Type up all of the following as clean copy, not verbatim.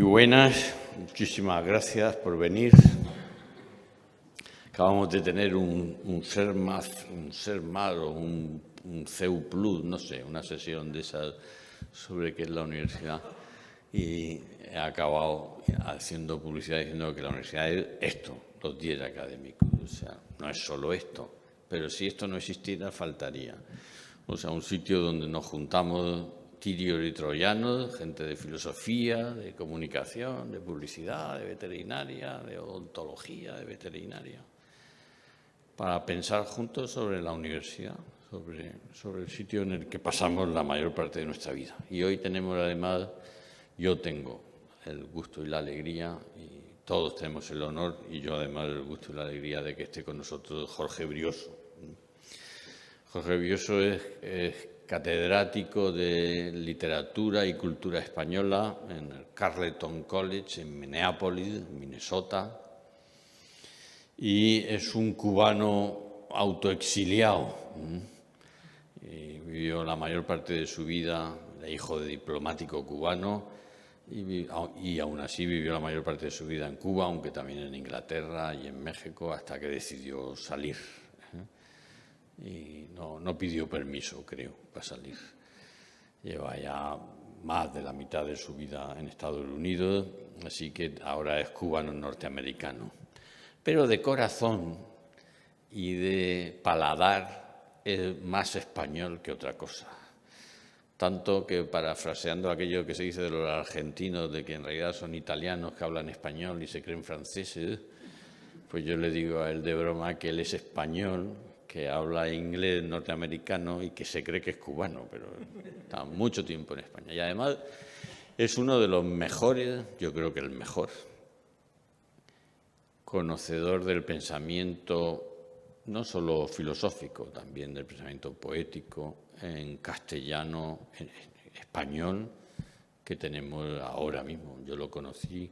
buenas, muchísimas gracias por venir. Acabamos de tener un CERMAT o un CEU Plus, no sé, una sesión de esas sobre qué es la universidad. Y he acabado haciendo publicidad diciendo que la universidad es esto, los 10 académicos. O sea, no es solo esto, pero si esto no existiera, faltaría. O sea, un sitio donde nos juntamos tirios y troyanos, gente de filosofía, de comunicación, de publicidad, de veterinaria, de odontología, de veterinaria, para pensar juntos sobre la universidad, sobre el sitio en el que pasamos la mayor parte de nuestra vida. Y hoy tenemos además, yo tengo el gusto y la alegría, y todos tenemos el honor, y yo además el gusto y la alegría de que esté con nosotros Jorge Brioso. Jorge Brioso es catedrático de Literatura y Cultura Española en el Carleton College en Minneapolis, Minnesota, y es un cubano autoexiliado. Y vivió la mayor parte de su vida, hijo de diplomático cubano, y aún así vivió la mayor parte de su vida en Cuba, aunque también en Inglaterra y en México, hasta que decidió salir. Y no pidió permiso, creo, para salir. Lleva ya más de la mitad de su vida en Estados Unidos, así que ahora es cubano norteamericano. Pero de corazón y de paladar es más español que otra cosa. Tanto que, parafraseando aquello que se dice de los argentinos, de que en realidad son italianos que hablan español y se creen franceses, pues yo le digo a él de broma que él es español, que habla inglés norteamericano y que se cree que es cubano, pero está mucho tiempo en España. Y además es uno de los mejores, yo creo que el mejor, conocedor del pensamiento, no solo filosófico, también del pensamiento poético, en castellano, en español, que tenemos ahora mismo. Yo lo conocí,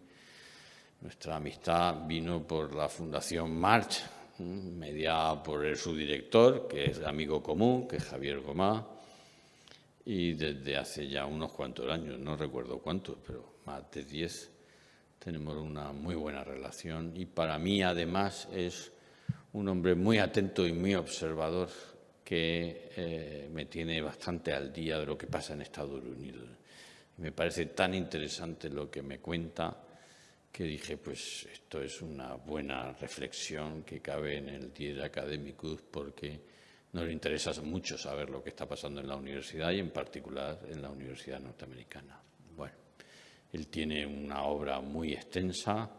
nuestra amistad vino por la Fundación March, mediada por su director, que es amigo común, que es Javier Gomá, y desde hace ya unos cuantos años, no recuerdo cuántos, pero más de 10, tenemos una muy buena relación. Y para mí, además, es un hombre muy atento y muy observador que me tiene bastante al día de lo que pasa en Estados Unidos. Me parece tan interesante lo que me cuenta que dije, pues esto es una buena reflexión que cabe en el Dier Academicus, porque nos interesa mucho saber lo que está pasando en la universidad y en particular en la universidad norteamericana. Bueno, él tiene una obra muy extensa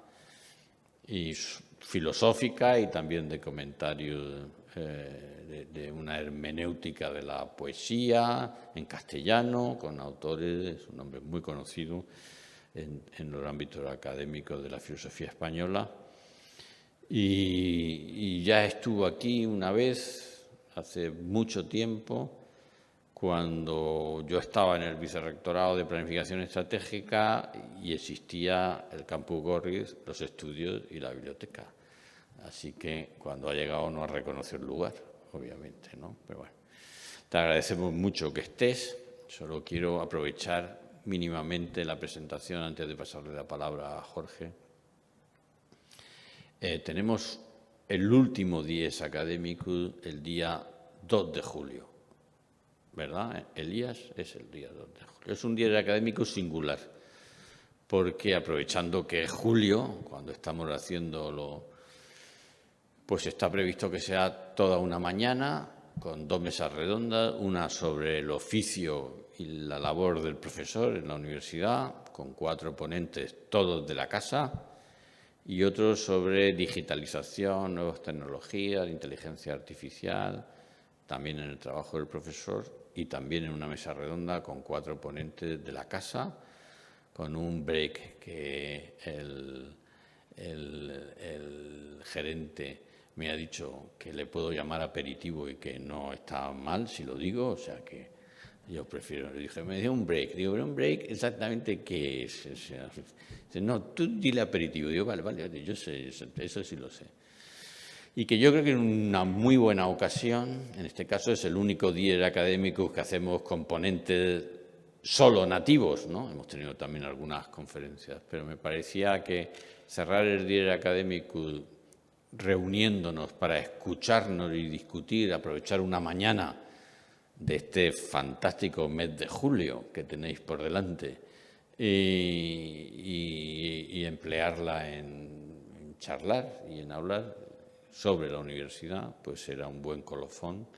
y filosófica y también de comentarios de una hermenéutica de la poesía en castellano, con autores, es un hombre muy conocido en los ámbitos académicos de la filosofía española. Y ya estuvo aquí una vez, hace mucho tiempo, cuando yo estaba en el Vicerrectorado de Planificación Estratégica y existía el Campus Gorris, los estudios y la biblioteca. Así que cuando ha llegado no ha reconocido el lugar, obviamente, ¿no? Pero bueno, te agradecemos mucho que estés. Solo quiero aprovechar mínimamente la presentación antes de pasarle la palabra a Jorge. Tenemos el último Dies Academicus el día 2 de julio, ¿verdad? Elías, es el día 2 de julio. Es un Dies Academicus singular, porque aprovechando que es julio, cuando estamos haciéndolo, pues está previsto que sea toda una mañana con 2 mesas redondas, una sobre el oficio y la labor del profesor en la universidad, con 4 ponentes, todos de la casa, y otro sobre digitalización, nuevas tecnologías, inteligencia artificial, también en el trabajo del profesor, y también en una mesa redonda con 4 ponentes de la casa, con un break que el gerente me ha dicho que le puedo llamar aperitivo y que no está mal si lo digo, o sea que yo prefiero. Le dije, me dio un break. Digo, ¿pero un break exactamente qué es? O sea, dice, no, tú dile aperitivo. Digo, vale, yo sé, eso sí lo sé. Y que yo creo que en una muy buena ocasión, en este caso es el único Dies Academicus que hacemos con ponentes solo nativos, ¿no? Hemos tenido también algunas conferencias, pero me parecía que cerrar el Diario Académico reuniéndonos para escucharnos y discutir, aprovechar una mañana de este fantástico mes de julio que tenéis por delante y emplearla en charlar y en hablar sobre la universidad, pues será un buen colofón.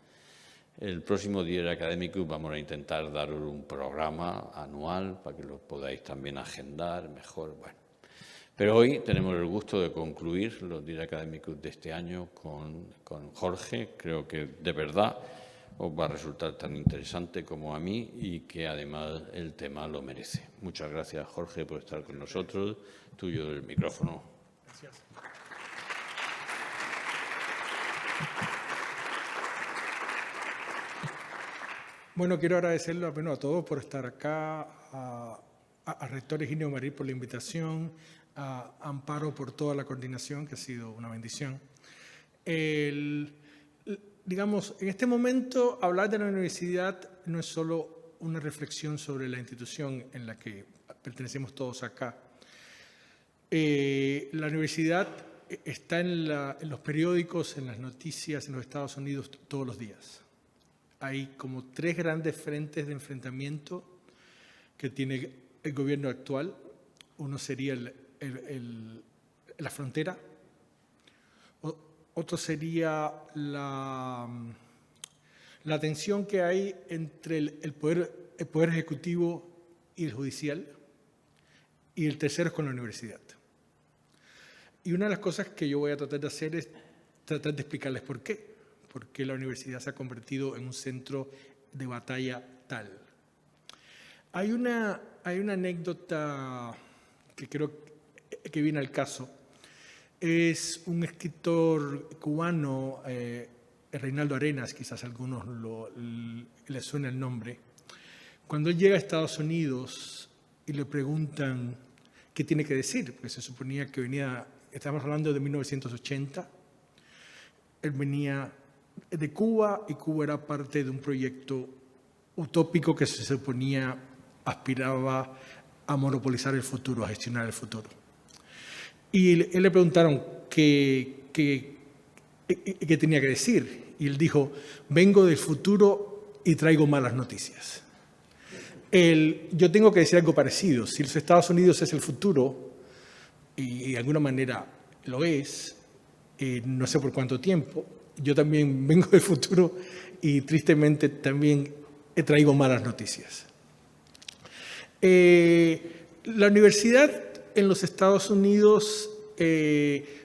El próximo Diario Académico vamos a intentar daros un programa anual para que lo podáis también agendar mejor. Bueno, pero hoy tenemos el gusto de concluir los Diarios Académicos de este año con Jorge. Creo que de verdad os va a resultar tan interesante como a mí y que además el tema lo merece. Muchas gracias, Jorge, por estar con nosotros. Tuyo el micrófono. Gracias. Bueno, quiero agradecerle a todos por estar acá, a Rector Higinio Marí por la invitación, a Amparo por toda la coordinación, que ha sido una bendición. Digamos, en este momento hablar de la universidad no es solo una reflexión sobre la institución en la que pertenecemos todos acá. La universidad está en los periódicos, en las noticias en los Estados Unidos todos los días. Hay como 3 grandes frentes de enfrentamiento que tiene el gobierno actual. Uno sería la frontera, otro sería la tensión que hay entre el poder ejecutivo y el judicial, y el tercero es con la universidad. Y una de las cosas que yo voy a tratar de hacer es tratar de explicarles por qué. Porque la universidad se ha convertido en un centro de batalla tal. Hay una anécdota que creo que viene al caso. Es un escritor cubano, Reinaldo Arenas, quizás a algunos les suena el nombre. Cuando él llega a Estados Unidos y le preguntan qué tiene que decir, porque se suponía que venía, estamos hablando de 1980, él venía de Cuba y Cuba era parte de un proyecto utópico que se suponía aspiraba a monopolizar el futuro, a gestionar el futuro. Y él le preguntaron qué tenía que decir y él dijo: vengo del futuro y traigo malas noticias. Yo tengo que decir algo parecido. Si los Estados Unidos es el futuro, y de alguna manera lo es, no sé por cuánto tiempo, yo también vengo del futuro y tristemente también traigo malas noticias. La universidad en los Estados Unidos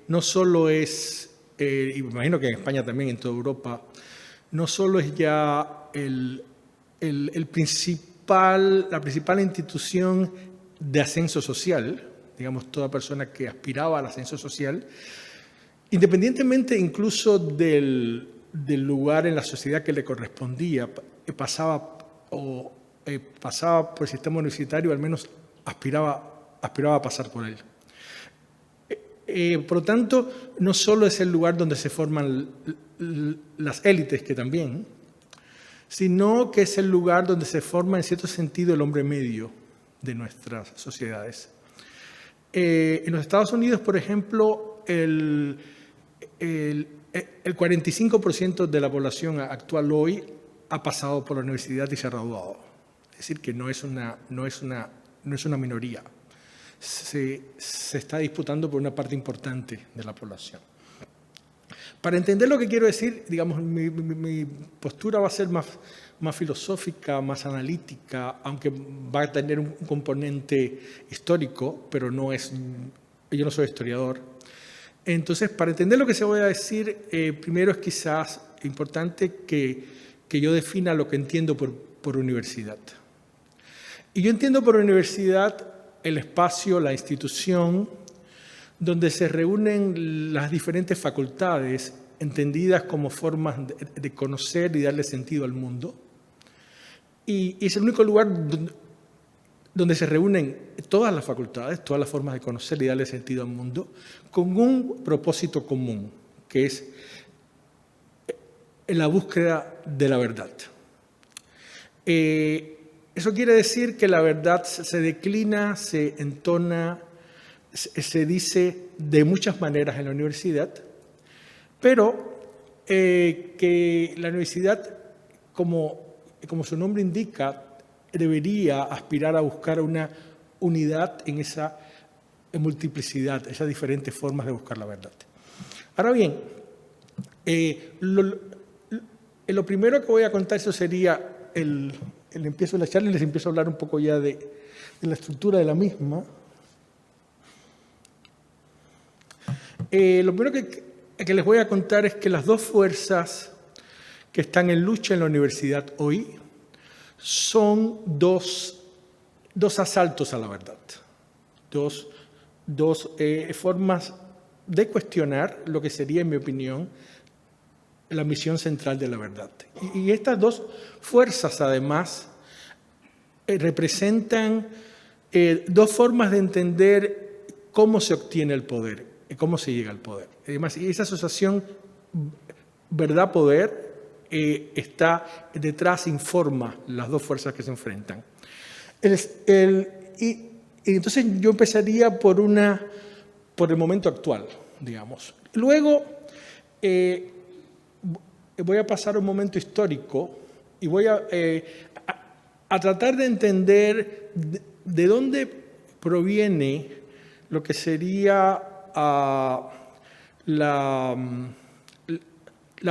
no solo es, y me imagino que en España también, en toda Europa, no solo es ya la principal institución de ascenso social, digamos, toda persona que aspiraba al ascenso social, independientemente incluso del lugar en la sociedad que le correspondía, pasaba por el sistema universitario, al menos aspiraba a pasar por él. Por lo tanto, no solo es el lugar donde se forman las élites, que también, sino que es el lugar donde se forma, en cierto sentido, el hombre medio de nuestras sociedades. En los Estados Unidos, por ejemplo, el 45% de la población actual hoy ha pasado por la universidad y se ha graduado. Es decir, que no es una minoría. Se está disputando por una parte importante de la población. Para entender lo que quiero decir, digamos, mi postura va a ser más filosófica, más analítica, aunque va a tener un componente histórico, pero yo no soy historiador. Entonces, para entender lo que se voy a decir, primero es quizás importante que yo defina lo que entiendo por universidad. Y yo entiendo por universidad el espacio, la institución, donde se reúnen las diferentes facultades entendidas como formas de conocer y darle sentido al mundo. Y es el único lugar donde se reúnen todas las facultades, todas las formas de conocer y darle sentido al mundo, con un propósito común, que es la búsqueda de la verdad. Eso quiere decir que la verdad se declina, se entona, se dice de muchas maneras en la universidad, pero que la universidad, como su nombre indica, debería aspirar a buscar una unidad en esa multiplicidad, esas diferentes formas de buscar la verdad. Ahora bien, lo primero que voy a contar, eso sería el empiezo de la charla, y les empiezo a hablar un poco ya de la estructura de la misma. Lo primero que les voy a contar es que las dos fuerzas que están en lucha en la universidad hoy son dos asaltos a la verdad, dos formas de cuestionar lo que sería, en mi opinión, la misión central de la verdad. Y estas dos fuerzas, además, representan dos formas de entender cómo se obtiene el poder y cómo se llega al poder. Además, esa asociación verdad-poder está detrás, informa las dos fuerzas que se enfrentan. Y entonces yo empezaría por el momento actual, digamos. Luego voy a pasar a un momento histórico y voy a tratar de entender de dónde proviene lo que sería la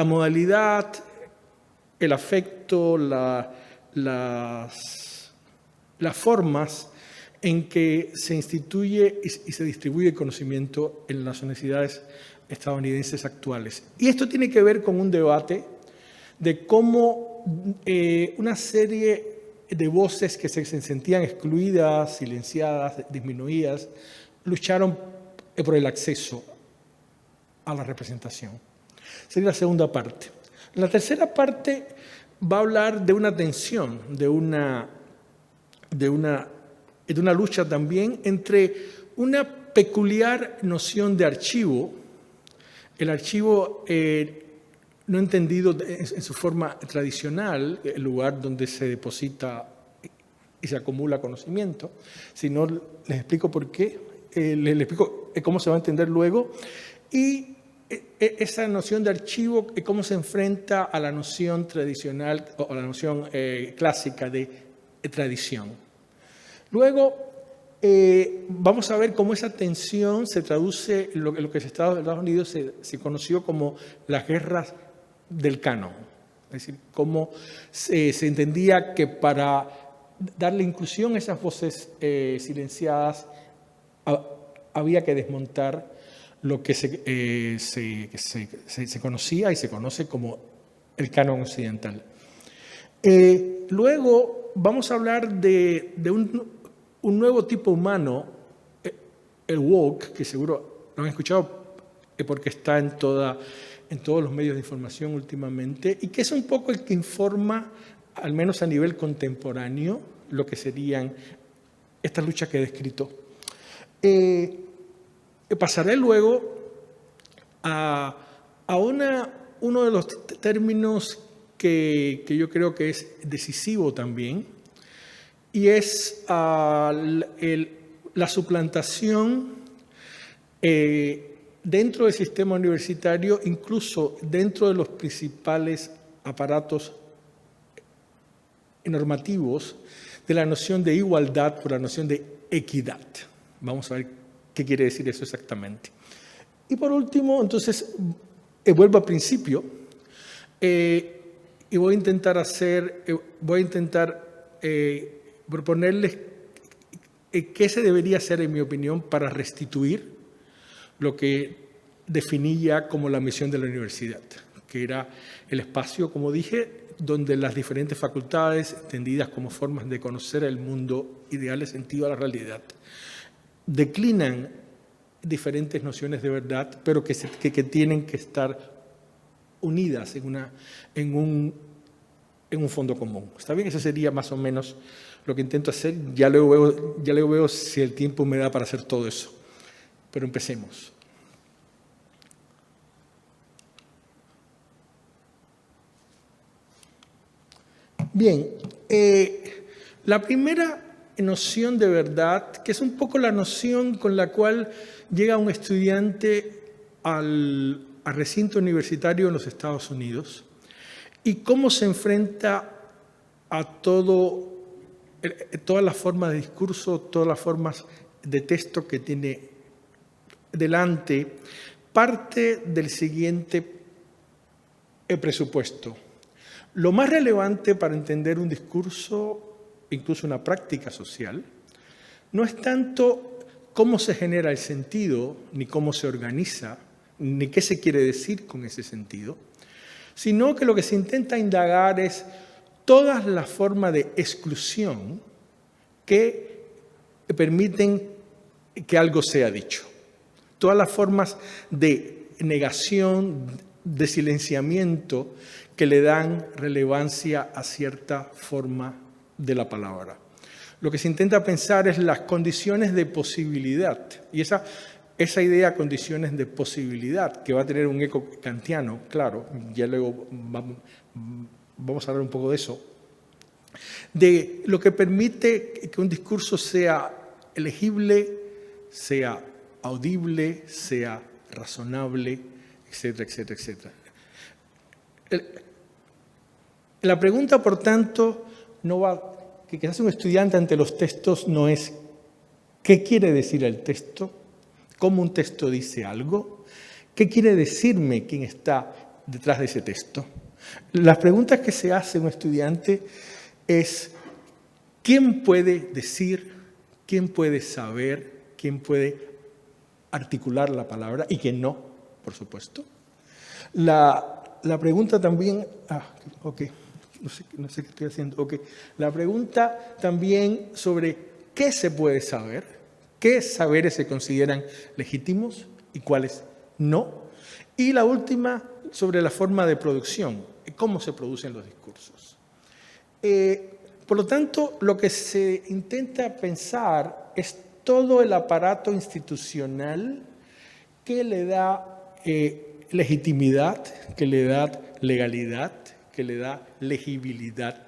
modalidad, el afecto, las formas en que se instituye y se distribuye el conocimiento en las universidades estadounidenses actuales. Y esto tiene que ver con un debate de cómo una serie de voces que se sentían excluidas, silenciadas, disminuidas, lucharon por el acceso a la representación. Sería la segunda parte. La tercera parte va a hablar de una tensión, de una lucha también entre una peculiar noción de archivo, el archivo no entendido en su forma tradicional, el lugar donde se deposita y se acumula conocimiento, sino les explico por qué, les explico cómo se va a entender luego, y esa noción de archivo, cómo se enfrenta a la noción tradicional o a la noción clásica de tradición. Luego, vamos a ver cómo esa tensión se traduce en lo que en Estados Unidos se conoció como las guerras del canon. Es decir, cómo se entendía que para darle inclusión a esas voces silenciadas había que desmontar lo que se conocía y se conoce como el canon occidental. Luego vamos a hablar de un nuevo tipo humano, el woke, que seguro lo han escuchado porque está en todos los medios de información últimamente, y que es un poco el que informa, al menos a nivel contemporáneo, lo que serían estas luchas que he descrito. Pasaré luego a uno de los términos que yo creo que es decisivo también, y es la suplantación dentro del sistema universitario, incluso dentro de los principales aparatos normativos, de la noción de igualdad por la noción de equidad. Vamos a ver qué quiere decir eso exactamente. Y por último, entonces, vuelvo al principio y voy a intentar proponerles qué se debería hacer, en mi opinión, para restituir lo que definía como la misión de la universidad, que era el espacio, como dije, donde las diferentes facultades, entendidas como formas de conocer el mundo y de darle sentido a la realidad, declinan diferentes nociones de verdad, pero que tienen que estar unidas en un fondo común. ¿Está bien? Eso sería más o menos lo que intento hacer. Ya luego veo si el tiempo me da para hacer todo eso. Pero empecemos. Bien, La primera noción de verdad, que es un poco la noción con la cual llega un estudiante al recinto universitario en los Estados Unidos y cómo se enfrenta a todas las formas de discurso, todas las formas de texto que tiene delante, parte del siguiente presupuesto. Lo más relevante para entender un discurso, incluso una práctica social, no es tanto cómo se genera el sentido, ni cómo se organiza, ni qué se quiere decir con ese sentido, sino que lo que se intenta indagar es todas las formas de exclusión que permiten que algo sea dicho. Todas las formas de negación, de silenciamiento que le dan relevancia a cierta forma de la palabra. Lo que se intenta pensar es las condiciones de posibilidad. Y esa idea, condiciones de posibilidad, que va a tener un eco kantiano, claro, ya luego vamos a hablar un poco de eso, de lo que permite que un discurso sea legible, sea audible, sea razonable, etcétera, etcétera, etcétera. La pregunta, por tanto, que hace un estudiante ante los textos no es ¿qué quiere decir el texto? ¿Cómo un texto dice algo? ¿Qué quiere decirme quién está detrás de ese texto? Las preguntas que se hace un estudiante es ¿quién puede decir, quién puede saber, quién puede articular la palabra y quién no, por supuesto? La pregunta también... no sé qué estoy haciendo. La pregunta también sobre qué se puede saber, qué saberes se consideran legítimos y cuáles no. Y la última sobre la forma de producción, cómo se producen los discursos. Por lo tanto, lo que se intenta pensar es todo el aparato institucional que le da legitimidad, que le da legalidad, que le da legibilidad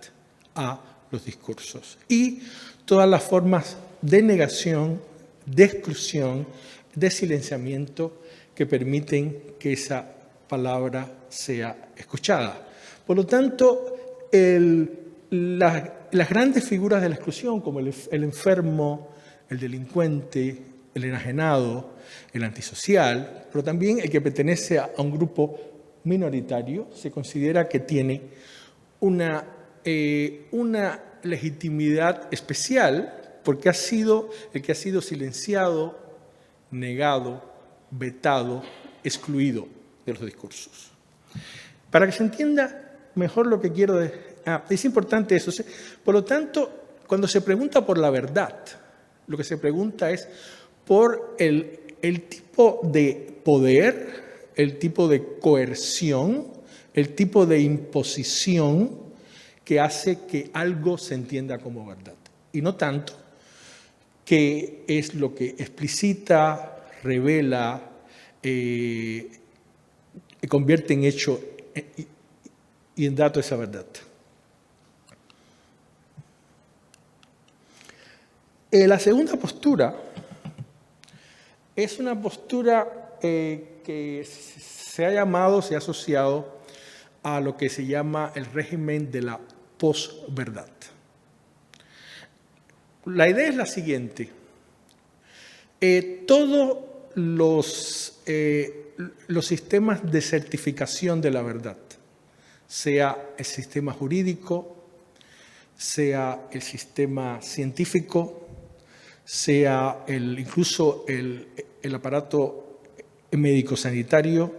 a los discursos. Y todas las formas de negación, de exclusión, de silenciamiento que permiten que esa palabra sea escuchada. Por lo tanto, las grandes figuras de la exclusión, como el enfermo, el delincuente, el enajenado, el antisocial, pero también el que pertenece a un grupo minoritario, se considera que tiene una legitimidad especial porque ha sido el que ha sido silenciado, negado, vetado, excluido de los discursos. Para que se entienda mejor lo que quiero decir, es importante eso. Por lo tanto, cuando se pregunta por la verdad, lo que se pregunta es por el tipo de poder, el tipo de coerción, el tipo de imposición que hace que algo se entienda como verdad. Y no tanto que es lo que explicita, revela, convierte en hecho y en dato esa verdad. La segunda postura es una postura que se ha asociado a lo que se llama el régimen de la posverdad. La idea es la siguiente. Todos los sistemas de certificación de la verdad, sea el sistema jurídico, sea el sistema científico, sea incluso el aparato médico-sanitario,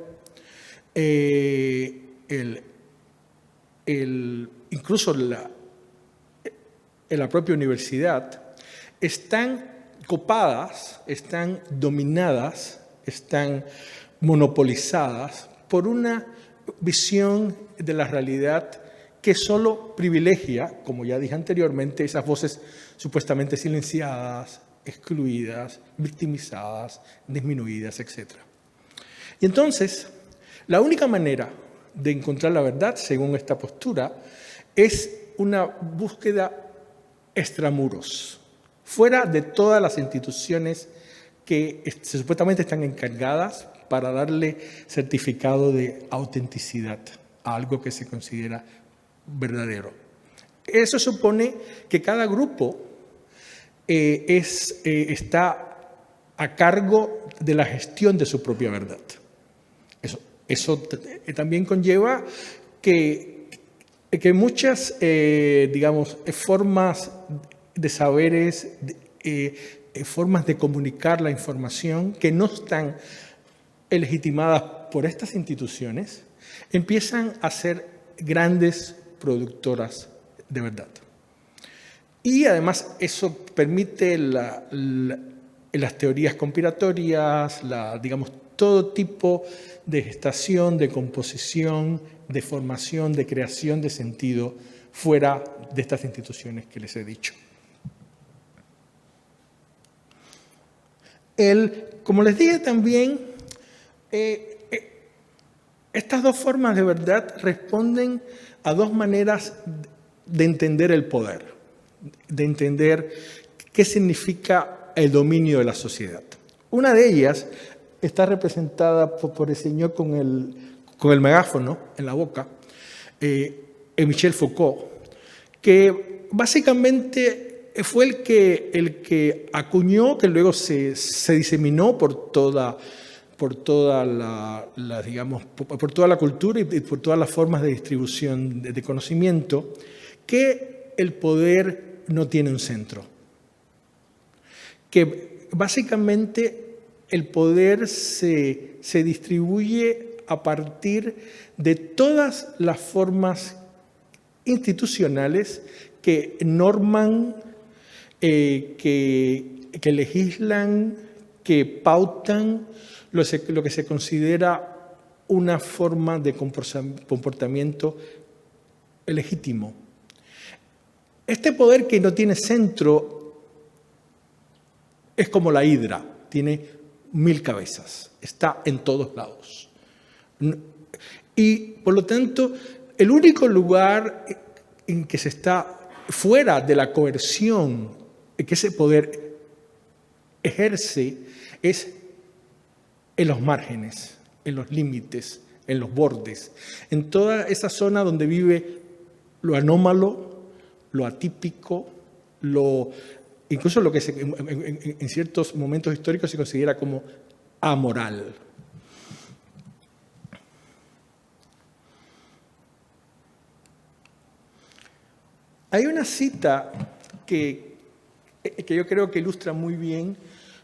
incluso en la propia universidad, están copadas, están dominadas, están monopolizadas por una visión de la realidad que solo privilegia, como ya dije anteriormente, esas voces supuestamente silenciadas, excluidas, victimizadas, disminuidas, etc. Y entonces, la única manera de encontrar la verdad, según esta postura, es una búsqueda extramuros, fuera de todas las instituciones que supuestamente están encargadas para darle certificado de autenticidad a algo que se considera verdadero. Eso supone que cada grupo está a cargo de la gestión de su propia verdad. Eso también conlleva que muchas, digamos, formas de saberes, formas de comunicar la información que no están legitimadas por estas instituciones, empiezan a ser grandes productoras de verdad. Y además eso permite las teorías conspiratorias, digamos, todo tipo de gestación, de composición, de formación, de creación de sentido fuera de estas instituciones que les he dicho. Como les dije también, estas dos formas de verdad responden a dos maneras de entender el poder, de entender qué significa el dominio de la sociedad. Una de ellas está representada por el señor con el megáfono en la boca, Michel Foucault, que básicamente fue el que acuñó, que luego se diseminó por toda la cultura y por todas las formas de distribución de conocimiento, que el poder no tiene un centro. Que básicamente el poder se distribuye a partir de todas las formas institucionales que norman, que legislan, que pautan lo que se considera una forma de comportamiento legítimo. Este poder que no tiene centro es como la hidra, tiene 1000 cabezas, está en todos lados. Y por lo tanto, el único lugar en que se está fuera de la coerción que ese poder ejerce es en los márgenes, en los límites, en los bordes, en toda esa zona donde vive lo anómalo, lo atípico, incluso lo que en ciertos momentos históricos se considera como amoral. Hay una cita que yo creo que ilustra muy bien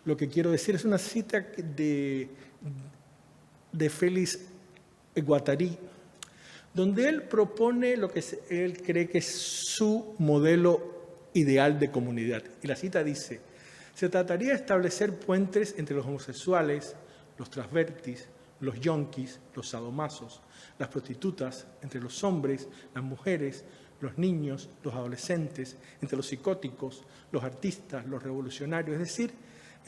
lo que quiero decir. Es una cita de Félix Guattari, donde él propone lo que él cree que es su modelo ideal de comunidad. Y la cita dice: se trataría de establecer puentes entre los homosexuales, los transvestis, los yonkis, los sadomasos, las prostitutas, entre los hombres, las mujeres, los niños, los adolescentes, entre los psicóticos, los artistas, los revolucionarios, es decir,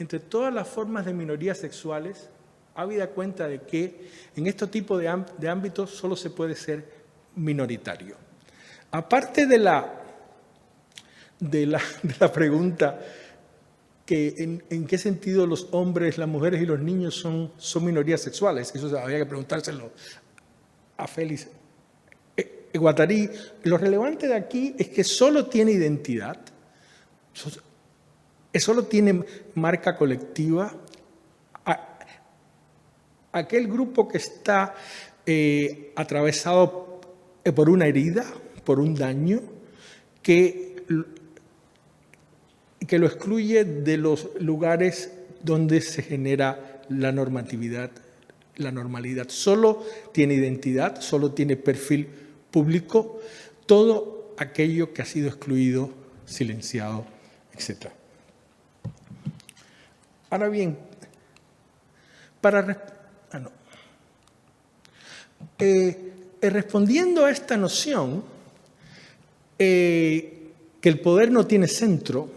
entre todas las formas de minorías sexuales, habida cuenta de que en este tipo de ámbitos solo se puede ser minoritario. Aparte de la pregunta que en qué sentido los hombres, las mujeres y los niños son minorías sexuales, eso habría que preguntárselo a Félix Guattari. Lo relevante de aquí es que solo tiene identidad, solo tiene marca colectiva aquel grupo que está atravesado por una herida, por un daño, que lo excluye de los lugares donde se genera la normatividad, la normalidad. Solo tiene identidad, solo tiene perfil público, todo aquello que ha sido excluido, silenciado, etc. Ahora bien, respondiendo a esta noción, que el poder no tiene centro,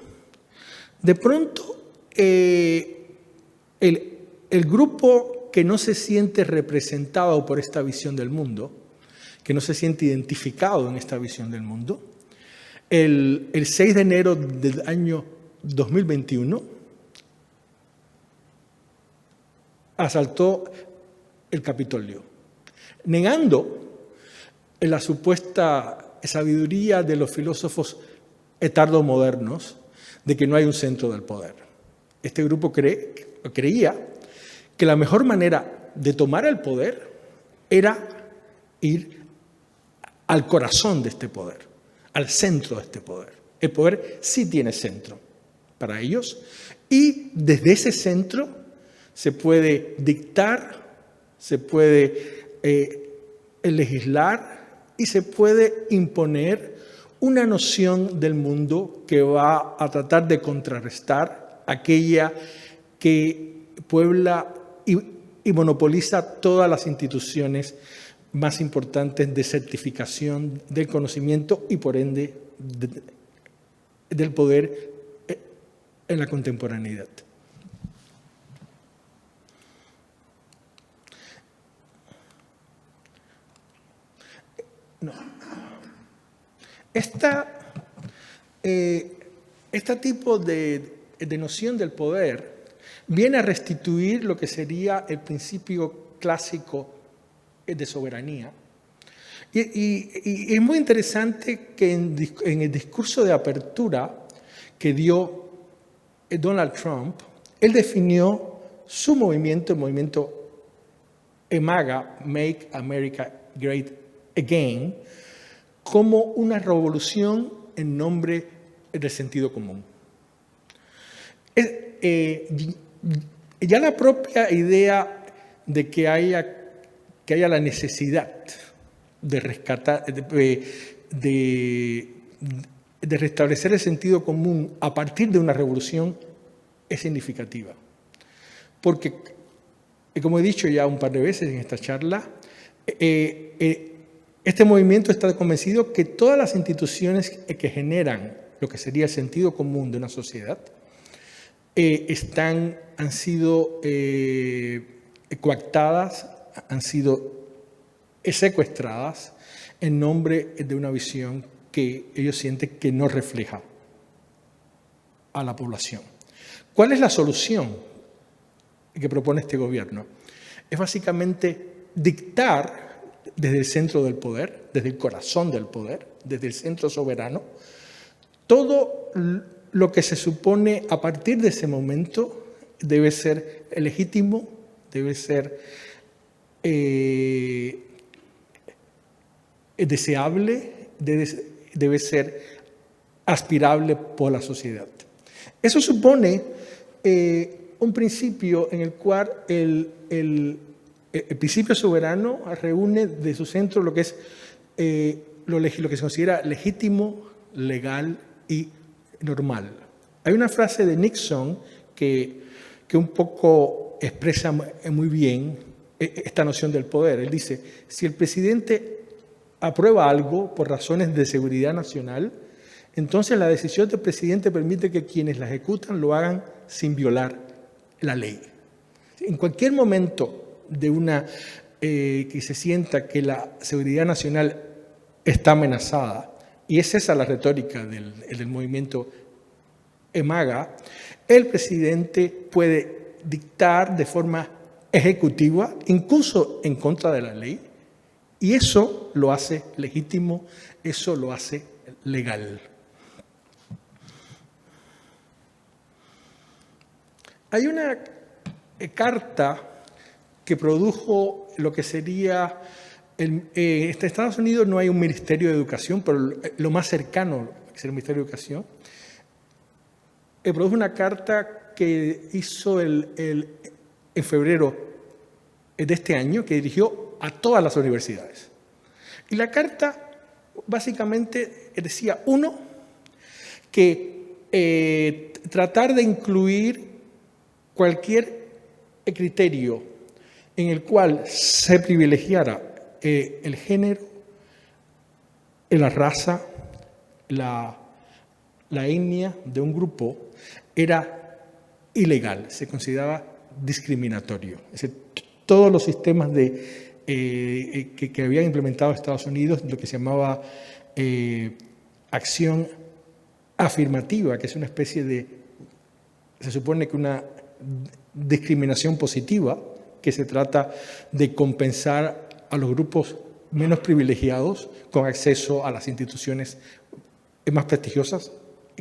de pronto el grupo que no se siente representado por esta visión del mundo, que no se siente identificado en esta visión del mundo, el 6 de enero del año 2021, asaltó el Capitolio, negando la supuesta sabiduría de los filósofos tardomodernos de que no hay un centro del poder. Este grupo creía que la mejor manera de tomar el poder era ir al corazón de este poder, al centro de este poder. El poder sí tiene centro para ellos y desde ese centro se puede dictar, se puede legislar y se puede imponer una noción del mundo que va a tratar de contrarrestar aquella que puebla y monopoliza todas las instituciones más importantes de certificación del conocimiento y por ende del poder en la contemporaneidad. No. Este tipo de noción del poder viene a restituir lo que sería el principio clásico de soberanía. Y es muy interesante que en el discurso de apertura que dio Donald Trump, él definió su movimiento, el movimiento MAGA, Make America Great Again, como una revolución en nombre del sentido común. Ya la propia idea de que haya la necesidad de rescatar, de restablecer el sentido común a partir de una revolución es significativa. Porque, como he dicho ya un par de veces en esta charla, este movimiento está convencido que todas las instituciones que generan lo que sería el sentido común de una sociedad han sido coactadas, han sido secuestradas en nombre de una visión que ellos sienten que no refleja a la población. ¿Cuál es la solución que propone este gobierno? Es básicamente dictar desde el centro del poder, desde el corazón del poder, desde el centro soberano, todo lo que se supone a partir de ese momento debe ser legítimo, debe ser deseable, debe ser aspirable por la sociedad. Eso supone un principio en el cual el principio soberano reúne de su centro lo que es lo que se considera legítimo, legal y normal. Hay una frase de Nixon que un poco expresa muy bien esta noción del poder. Él dice, si el presidente aprueba algo por razones de seguridad nacional, entonces la decisión del presidente permite que quienes la ejecutan lo hagan sin violar la ley. En cualquier momento que se sienta que la seguridad nacional está amenazada, y es esa la retórica del movimiento MAGA, el presidente puede dictar de forma ejecutiva, incluso en contra de la ley, y eso lo hace legítimo, eso lo hace legal. Hay una carta que produjo lo que sería, en Estados Unidos no hay un Ministerio de Educación, pero lo más cercano es el Ministerio de Educación, produjo una carta que hizo en febrero de este año, que dirigió a todas las universidades. Y la carta básicamente decía, uno, que tratar de incluir cualquier criterio en el cual se privilegiara el género, la raza, la etnia de un grupo era ilegal, se consideraba discriminatorio. Es decir, todos los sistemas que habían implementado Estados Unidos, lo que se llamaba acción afirmativa, que es una especie de, se supone que una discriminación positiva, que se trata de compensar a los grupos menos privilegiados con acceso a las instituciones más prestigiosas,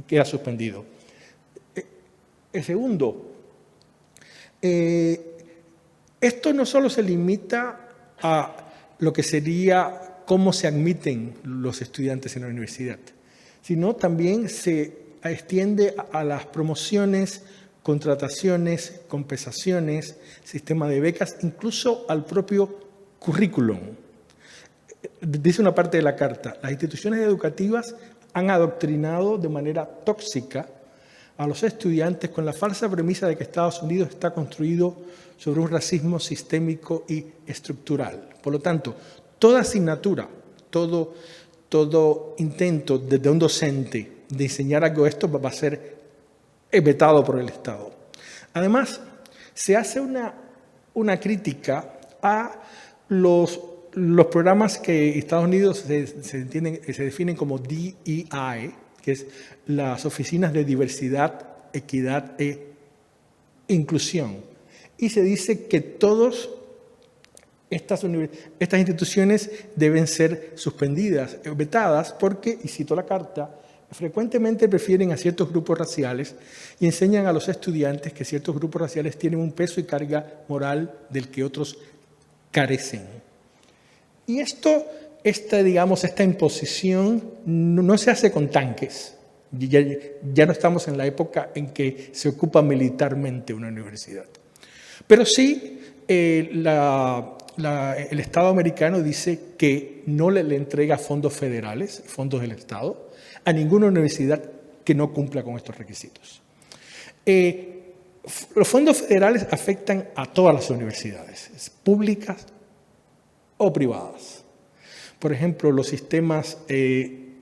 queda suspendido. El segundo, esto no solo se limita a lo que sería cómo se admiten los estudiantes en la universidad, sino también se extiende a las promociones, contrataciones, compensaciones, sistema de becas, incluso al propio currículum. Dice una parte de la carta, las instituciones educativas han adoctrinado de manera tóxica a los estudiantes con la falsa premisa de que Estados Unidos está construido sobre un racismo sistémico y estructural. Por lo tanto, toda asignatura, todo intento desde un docente de enseñar algo de esto va a ser vetado por el Estado. Además, se hace una crítica a los programas que Estados Unidos se definen como DEI, que es las Oficinas de Diversidad, Equidad e Inclusión. Y se dice que todas estas instituciones deben ser suspendidas, vetadas, porque, y cito la carta, frecuentemente prefieren a ciertos grupos raciales y enseñan a los estudiantes que ciertos grupos raciales tienen un peso y carga moral del que otros carecen. Y esta imposición no se hace con tanques. Ya no estamos en la época en que se ocupa militarmente una universidad. Pero sí, el Estado americano dice que no le entrega fondos federales, fondos del Estado, a ninguna universidad que no cumpla con estos requisitos. Los fondos federales afectan a todas las universidades, públicas o privadas. Por ejemplo, los sistemas de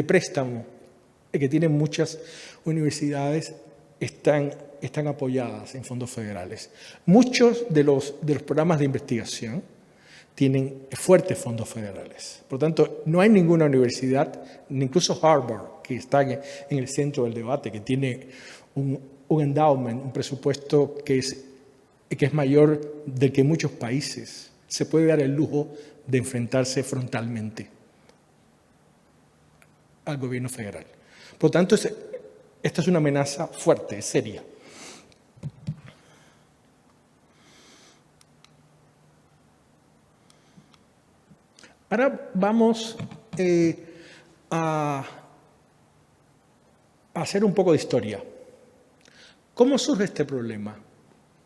préstamo que tienen muchas universidades están apoyadas en fondos federales. Muchos de los programas de investigación tienen fuertes fondos federales. Por lo tanto, no hay ninguna universidad, incluso Harvard, que está en el centro del debate, que tiene un endowment, un presupuesto que es mayor del que muchos países, se puede dar el lujo de enfrentarse frontalmente al gobierno federal. Por lo tanto, esta es una amenaza fuerte, seria. Ahora vamos a hacer un poco de historia. ¿Cómo surge este problema?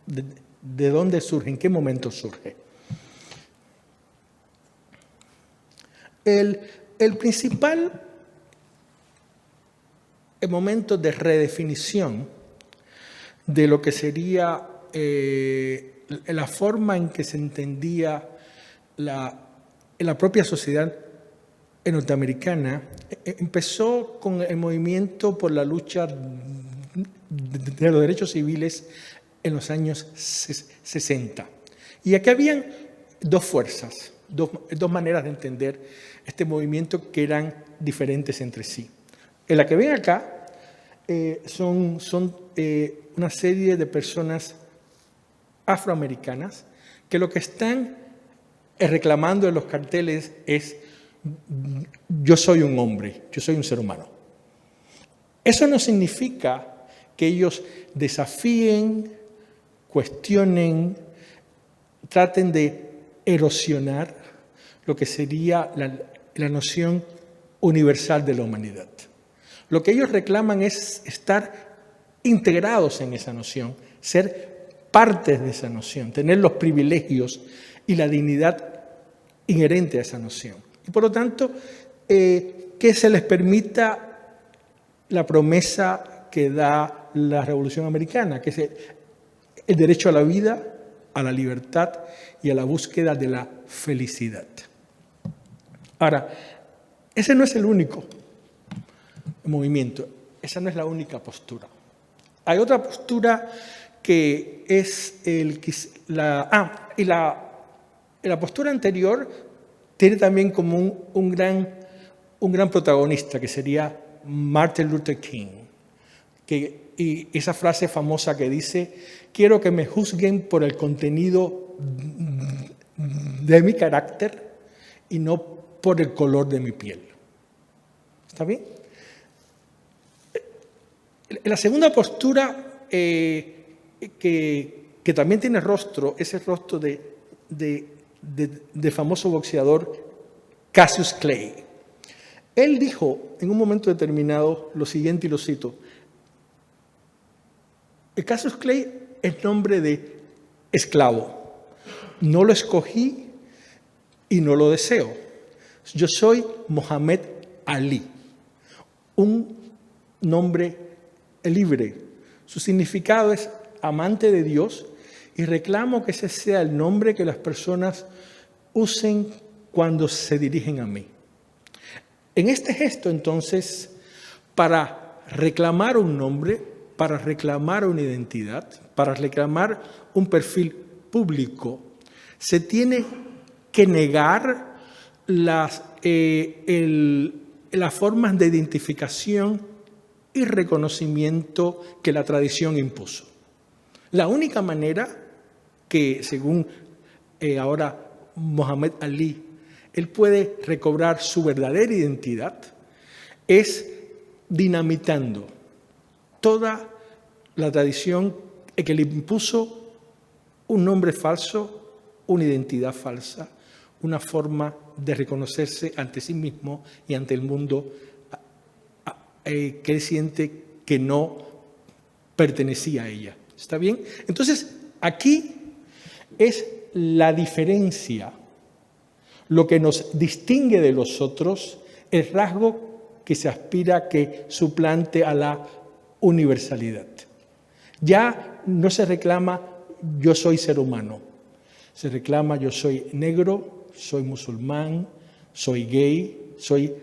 ¿De dónde surge? ¿En qué momento surge? El principal momento de redefinición de lo que sería la forma en que se entendía la propia sociedad norteamericana empezó con el movimiento por la lucha de los derechos civiles en los años 60. Y aquí habían dos fuerzas, dos maneras de entender este movimiento que eran diferentes entre sí. En la que ven acá son una serie de personas afroamericanas que lo que están reclamando en los carteles es: yo soy un hombre, yo soy un ser humano. Eso no significa que ellos desafíen, cuestionen, traten de erosionar lo que sería la noción universal de la humanidad. Lo que ellos reclaman es estar integrados en esa noción, ser partes de esa noción, tener los privilegios y la dignidad inherente a esa noción. Y por lo tanto, que se les permita la promesa que da la Revolución Americana, que es el derecho a la vida, a la libertad y a la búsqueda de la felicidad. Ahora, ese no es el único movimiento, esa no es la única postura. Hay otra postura que es la postura anterior tiene también como un gran un gran protagonista que sería Martin Luther King. Y esa frase famosa que dice: quiero que me juzguen por el contenido de mi carácter y no por el color de mi piel. ¿Está bien? La segunda postura que también tiene rostro es el rostro de famoso boxeador Cassius Clay. Él dijo en un momento determinado lo siguiente, y lo cito: el Cassius Clay es nombre de esclavo. No lo escogí y no lo deseo. Yo soy Mohamed Ali, un nombre libre. Su significado es amante de Dios y reclamo que ese sea el nombre que las personas usen cuando se dirigen a mí. En este gesto, entonces, para reclamar un nombre, para reclamar una identidad, para reclamar un perfil público, se tiene que negar las formas de identificación y reconocimiento que la tradición impuso. La única manera que, según ahora Mohamed Ali, él puede recobrar su verdadera identidad es dinamitando toda la tradición que le impuso un nombre falso, una identidad falsa, una forma de reconocerse ante sí mismo y ante el mundo que él siente que no pertenecía a ella. ¿Está bien? Entonces, aquí es la diferencia, lo que nos distingue de los otros, el rasgo que se aspira a que suplante a la universalidad. Ya no se reclama yo soy ser humano, se reclama yo soy negro, soy musulmán, soy gay, soy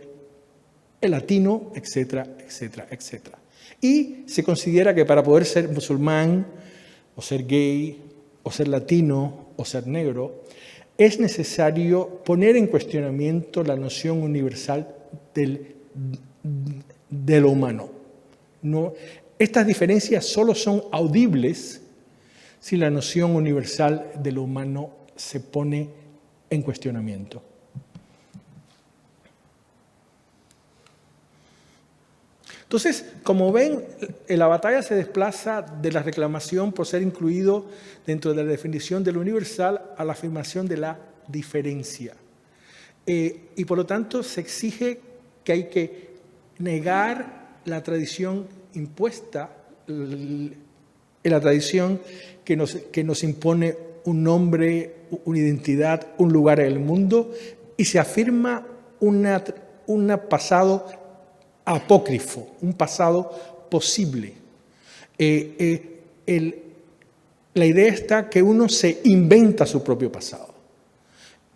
latino, etcétera, etcétera, etcétera. Y se considera que para poder ser musulmán, o ser gay, o ser latino, o ser negro, es necesario poner en cuestionamiento la noción universal de lo humano. No, estas diferencias solo son audibles si la noción universal de lo humano se pone en cuestionamiento. Entonces, como ven, la batalla se desplaza de la reclamación por ser incluido dentro de la definición de lo universal a la afirmación de la diferencia. Y por lo tanto se exige que hay que negar la tradición impuesta, la tradición que nos impone un nombre, una identidad, un lugar en el mundo, y se afirma un pasado apócrifo, un pasado posible. La idea está que uno se inventa su propio pasado.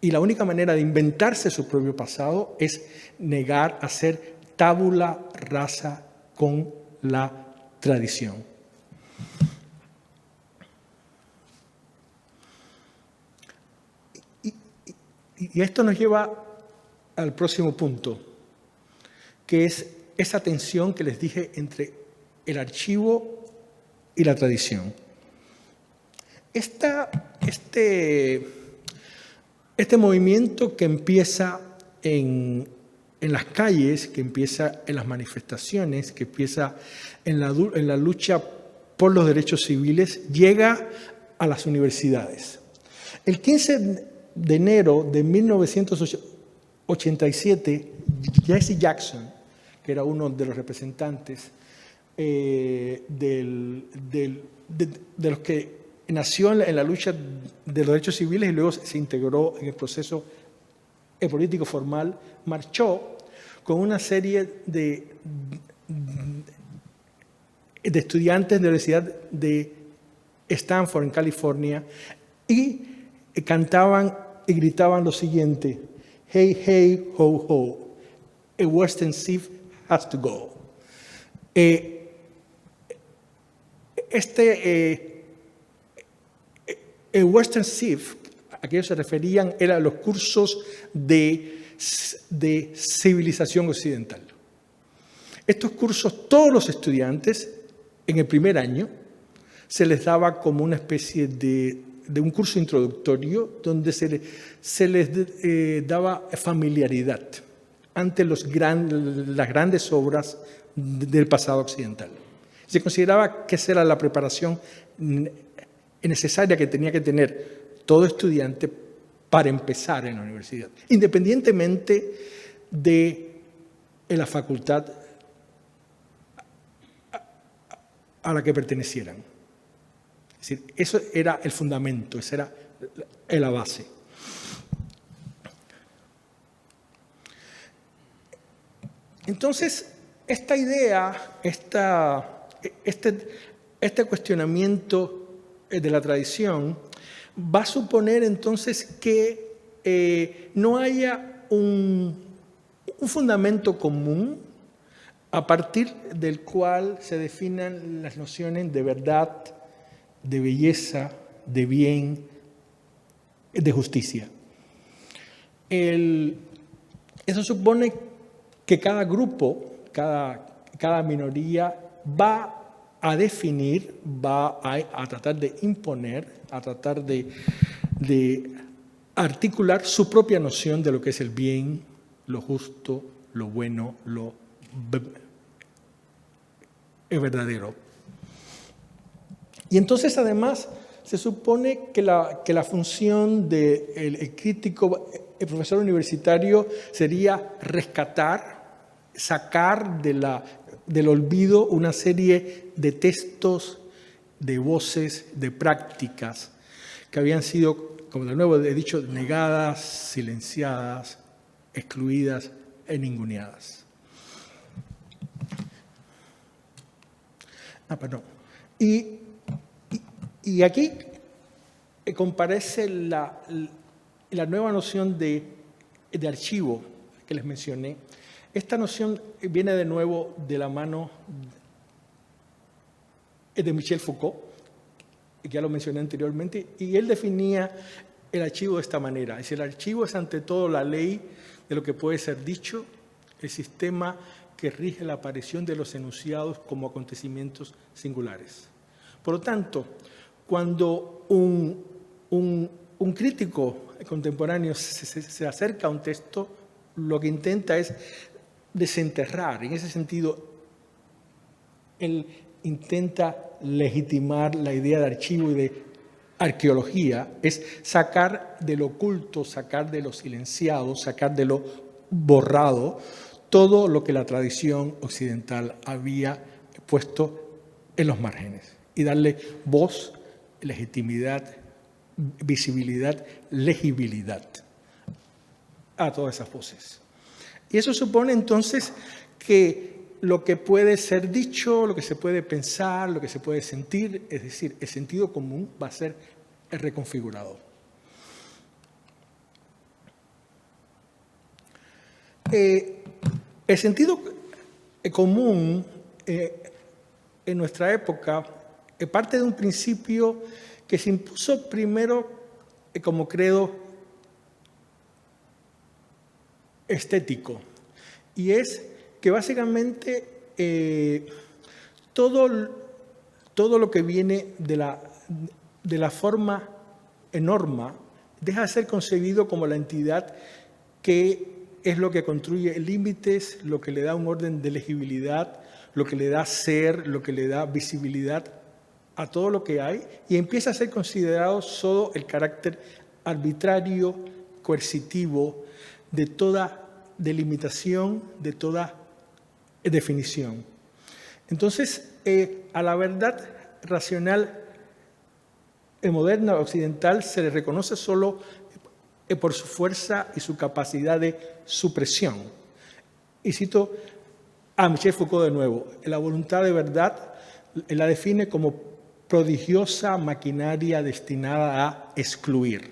Y la única manera de inventarse su propio pasado es negar, hacer tabula rasa con la tradición. Y esto nos lleva al próximo punto, que es esa tensión que les dije entre el archivo y la tradición. Este movimiento que empieza en las calles, que empieza en las manifestaciones, que empieza en la lucha por los derechos civiles, llega a las universidades. El 15 de enero de 1987, Jesse Jackson, que era uno de los representantes de los que nació en la lucha de los derechos civiles y luego se integró en el proceso político formal, marchó con una serie de estudiantes de la Universidad de Stanford, en California, y cantaban y gritaban lo siguiente: hey, hey, ho, ho, a Western Civ has to go. El Western Civ, a que ellos se referían, eran los cursos de de civilización occidental. Estos cursos, todos los estudiantes, en el primer año, se les daba como una especie de un curso introductorio donde se les daba familiaridad ante las grandes obras del pasado occidental. Se consideraba que esa era la preparación necesaria que tenía que tener todo estudiante para empezar en la universidad, independientemente de la facultad a la que pertenecieran. Es decir, eso era el fundamento, esa era la base. Entonces, esta idea, este cuestionamiento de la tradición va a suponer entonces que no haya un fundamento común a partir del cual se definan las nociones de verdad, de belleza, de bien, de justicia. Eso supone que cada grupo, cada minoría va a definir, va a tratar de imponer, a tratar de articular su propia noción de lo que es el bien, lo justo, lo bueno, lo verdadero. Y entonces, además, se supone que la función del crítico, el profesor universitario, sería rescatar, sacar del olvido una serie de textos, de voces, de prácticas que habían sido, como de nuevo he dicho, negadas, silenciadas, excluidas e ninguneadas. Perdón. Y aquí comparece la nueva noción de archivo que les mencioné. Esta noción viene de nuevo de la mano de Michel Foucault, que ya lo mencioné anteriormente, y él definía el archivo de esta manera. Es decir, el archivo es ante todo la ley de lo que puede ser dicho, el sistema que rige la aparición de los enunciados como acontecimientos singulares. Por lo tanto, cuando un crítico contemporáneo se acerca a un texto, lo que intenta es desenterrar. En ese sentido, él intenta legitimar la idea de archivo y de arqueología, es sacar de lo oculto, sacar de lo silenciado, sacar de lo borrado, todo lo que la tradición occidental había puesto en los márgenes y darle voz, legitimidad, visibilidad, legibilidad a todas esas voces. Y eso supone entonces que lo que puede ser dicho, lo que se puede pensar, lo que se puede sentir, es decir, el sentido común va a ser reconfigurado. El sentido común en nuestra época parte de un principio que se impuso primero como credo estético, y es que básicamente todo lo que viene de la forma norma deja de ser concebido como la entidad que es lo que construye límites, lo que le da un orden de legibilidad, lo que le da ser, lo que le da visibilidad a todo lo que hay, y empieza a ser considerado solo el carácter arbitrario, coercitivo de toda delimitación, de toda definición. Entonces, a la verdad racional moderna occidental se le reconoce solo por su fuerza y su capacidad de supresión. Y cito a Michel Foucault de nuevo: la voluntad de verdad la define como prodigiosa maquinaria destinada a excluir.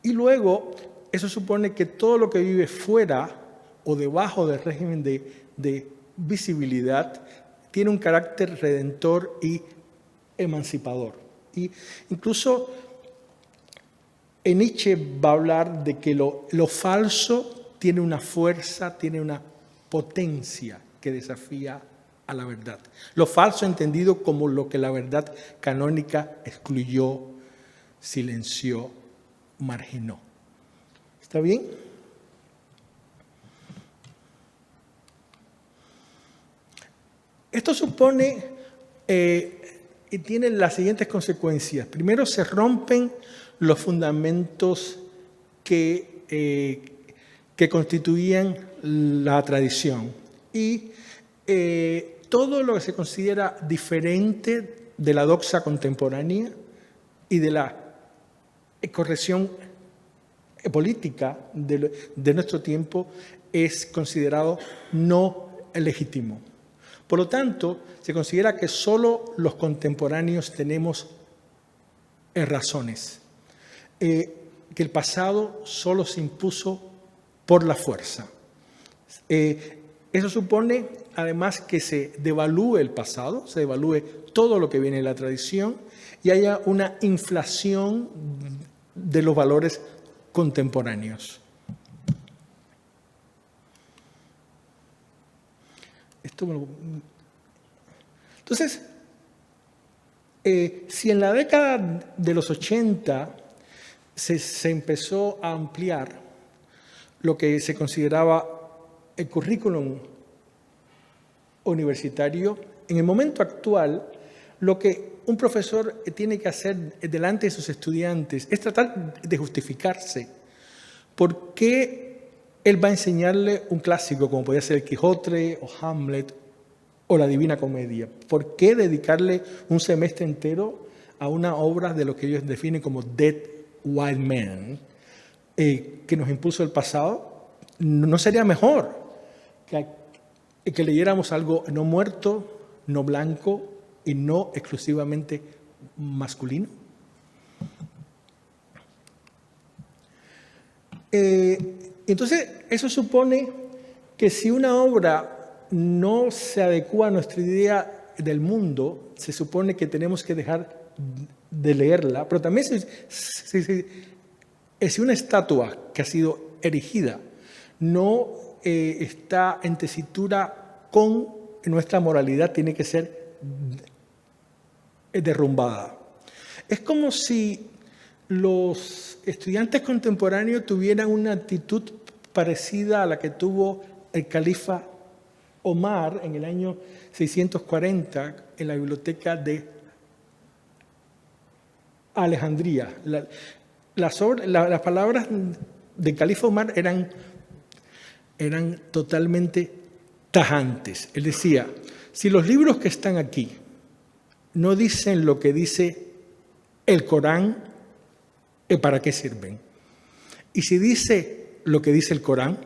Y luego, eso supone que todo lo que vive fuera o debajo del régimen de visibilidad tiene un carácter redentor y emancipador. Y incluso Nietzsche va a hablar de que lo falso tiene una fuerza, tiene una potencia que desafía a la verdad. Lo falso entendido como lo que la verdad canónica excluyó, silenció, marginó. ¿Está bien? Esto supone y tiene las siguientes consecuencias. Primero, se rompen los fundamentos que constituían la tradición. Y todo lo que se considera diferente de la doxa contemporánea y de la corrección política de nuestro tiempo es considerado no legítimo. Por lo tanto, se considera que solo los contemporáneos tenemos razones, que el pasado solo se impuso por la fuerza. Eso supone, además, que se devalúe el pasado, se devalúe todo lo que viene de la tradición y haya una inflación de los valores contemporáneos. Entonces, si en la década de los 80 se empezó a ampliar lo que se consideraba el currículum universitario, en el momento actual, lo que un profesor tiene que hacer delante de sus estudiantes es tratar de justificarse por qué él va a enseñarle un clásico como podría ser el Quijote o Hamlet o la Divina Comedia. ¿Por qué dedicarle un semestre entero a una obra de lo que ellos definen como Dead White Man que nos impuso el pasado? ¿No sería mejor que leyéramos algo no muerto, no blanco y no exclusivamente masculino? Entonces, eso supone que si una obra no se adecua a nuestra idea del mundo, se supone que tenemos que dejar de leerla, pero también si una estatua que ha sido erigida no está en tesitura con nuestra moralidad, tiene que ser derrumbada. Es como si los estudiantes contemporáneos tuvieran una actitud parecida a la que tuvo el califa Omar en el año 640 en la biblioteca de Alejandría. Las palabras del califa Omar eran totalmente tajantes. Él decía, si los libros que están aquí no dicen lo que dice el Corán, ¿para qué sirven? Y si dice lo que dice el Corán,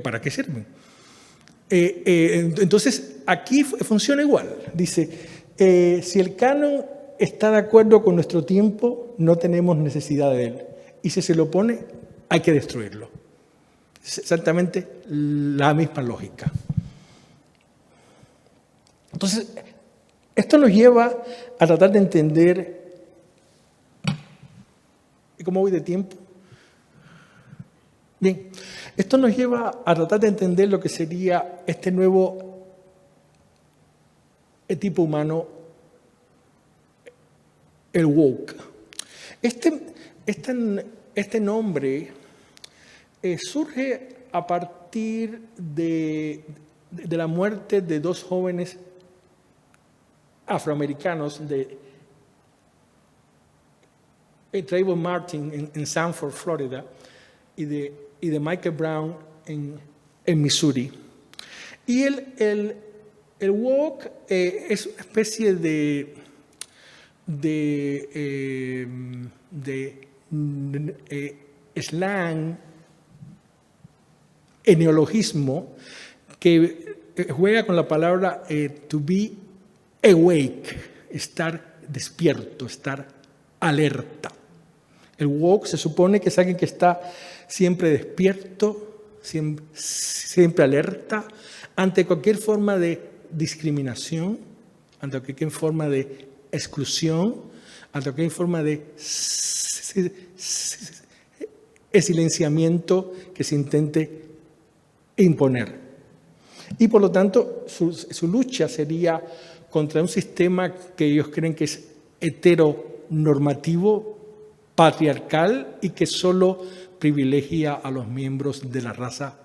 ¿para qué sirven? Entonces, aquí funciona igual. Dice, si el canon está de acuerdo con nuestro tiempo, no tenemos necesidad de él. Y si se lo opone, hay que destruirlo. Es exactamente la misma lógica. Entonces, esto nos lleva a tratar de entender. ¿Y cómo voy de tiempo? Bien, esto nos lleva a tratar de entender lo que sería este nuevo tipo humano, el woke. Este nombre surge a partir de la muerte de dos jóvenes afroamericanos de Trayvon Martin en Sanford, Florida, y de Michael Brown en Missouri. Y el woke es una especie de slang, neologismo, que juega con la palabra to be awake, estar despierto, estar alerta. El woke se supone que es alguien que está siempre despierto, siempre alerta ante cualquier forma de discriminación, ante cualquier forma de exclusión, ante cualquier forma de silenciamiento que se intente imponer. Y por lo tanto, su lucha sería contra un sistema que ellos creen que es heteronormativo, patriarcal y que solo privilegia a los miembros de la raza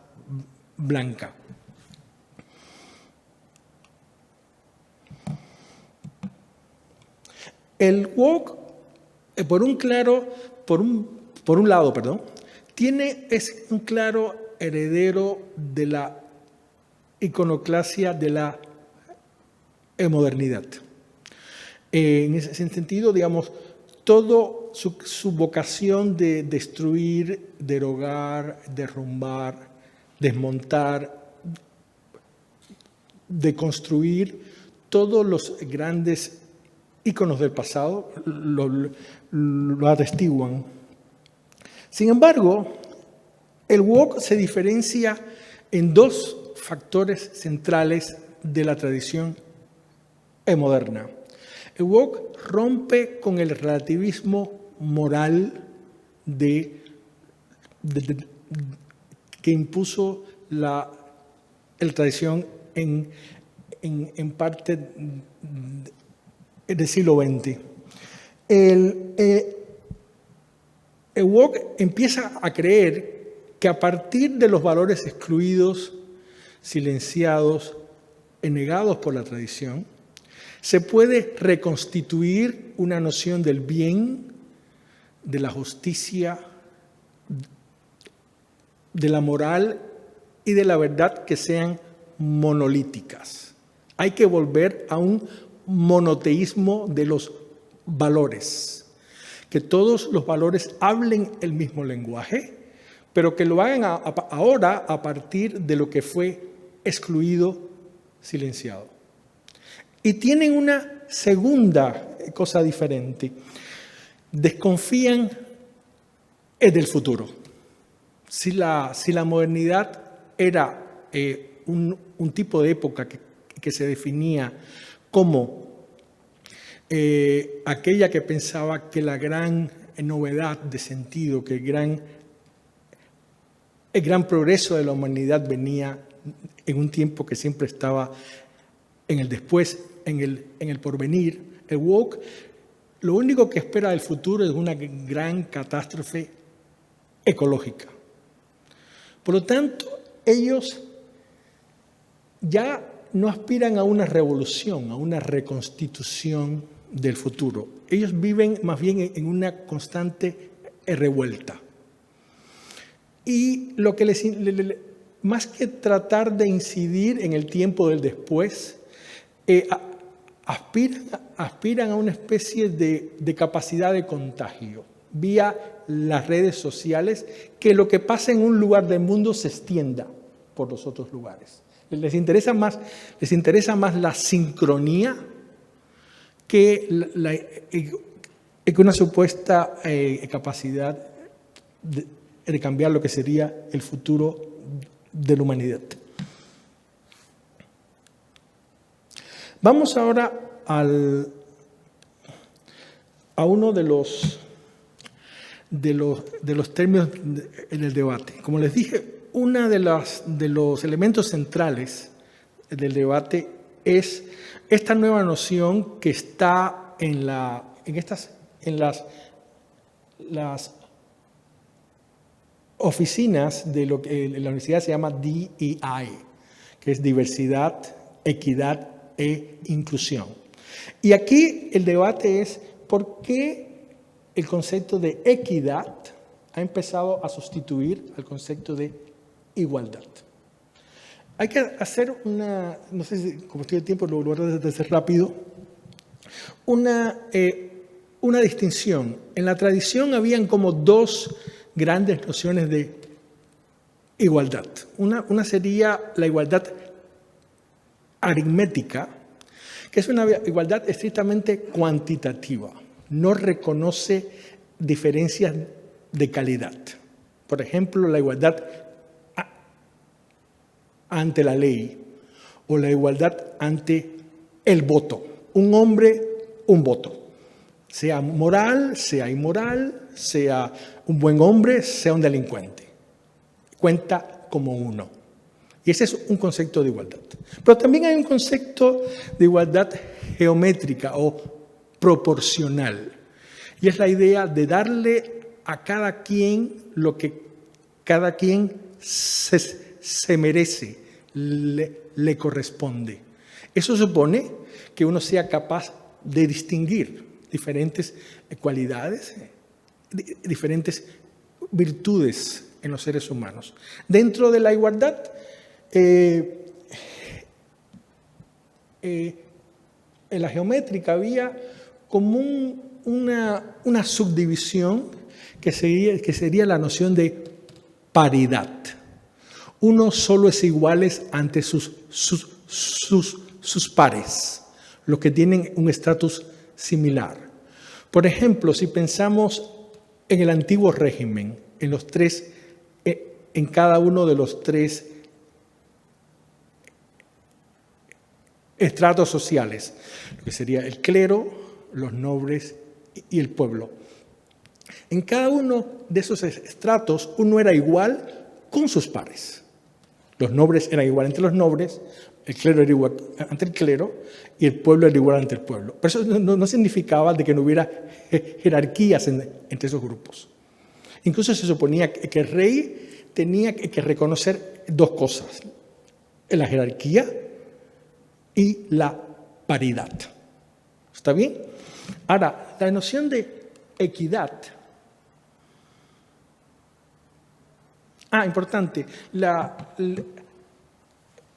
blanca. El woke, por un lado, es un claro heredero de la iconoclasia de la modernidad. En ese sentido, digamos, toda su vocación de destruir, derogar, derrumbar, desmontar, de construir todos los grandes íconos del pasado lo atestiguan. Sin embargo, el woke se diferencia en dos factores centrales de la tradición moderna. El woke rompe con el relativismo moral que impuso la tradición en parte del siglo XX. El woke empieza a creer que a partir de los valores excluidos, silenciados, negados por la tradición, se puede reconstituir una noción del bien, de la justicia, de la moral y de la verdad que sean monolíticas. Hay que volver a un monoteísmo de los valores, que todos los valores hablen el mismo lenguaje, pero que lo hagan ahora a partir de lo que fue excluido, silenciado. Y tienen una segunda cosa diferente. Desconfían del futuro. Si la modernidad era un tipo de época que se definía como aquella que pensaba que la gran novedad de sentido, que el gran progreso de la humanidad venía en un tiempo que siempre estaba en el después, en el porvenir, el woke, lo único que espera del futuro es una gran catástrofe ecológica. Por lo tanto, ellos ya no aspiran a una revolución, a una reconstitución del futuro. Ellos viven más bien en una constante revuelta. Y lo que más que tratar de incidir en el tiempo del después, aspiran a una especie de capacidad de contagio vía las redes sociales, que lo que pasa en un lugar del mundo se extienda por los otros lugares. Les interesa más la sincronía que una supuesta capacidad de cambiar lo que sería el futuro de la humanidad. Vamos ahora a uno de los términos en el debate. Como les dije, uno de los elementos centrales del debate es esta nueva noción que está en las oficinas de lo que en la universidad se llama DEI, que es diversidad, equidad e inclusión. Y aquí el debate es por qué el concepto de equidad ha empezado a sustituir al concepto de igualdad. Hay que hacer no sé si como estoy de tiempo lo voy a hacer rápido, una distinción. En la tradición habían como dos grandes nociones de igualdad. Una sería la igualdad aritmética, que es una igualdad estrictamente cuantitativa. No reconoce diferencias de calidad. Por ejemplo, la igualdad ante la ley o la igualdad ante el voto. Un hombre, un voto. Sea moral, sea inmoral, sea un buen hombre, sea un delincuente. Cuenta como uno. Y ese es un concepto de igualdad. Pero también hay un concepto de igualdad geométrica o proporcional. Y es la idea de darle a cada quien lo que cada quien se merece, le corresponde. Eso supone que uno sea capaz de distinguir diferentes cualidades, diferentes virtudes en los seres humanos. Dentro de la igualdad, en la geométrica había como una subdivisión que sería la noción de paridad. Unos solo es iguales ante sus pares, los que tienen un estatus similar. Por ejemplo, si pensamos en el antiguo régimen, en cada uno de los tres estratos sociales, lo que sería el clero, los nobles y el pueblo. En cada uno de esos estratos, uno era igual con sus pares. Los nobles eran igual entre los nobles, el clero era igual ante el clero y el pueblo era igual ante el pueblo. Pero eso no significaba de que no hubiera jerarquías entre esos grupos. Incluso se suponía que el rey tenía que reconocer dos cosas: la jerarquía y la paridad. ¿Está bien? Ahora, la noción de equidad. Importante. La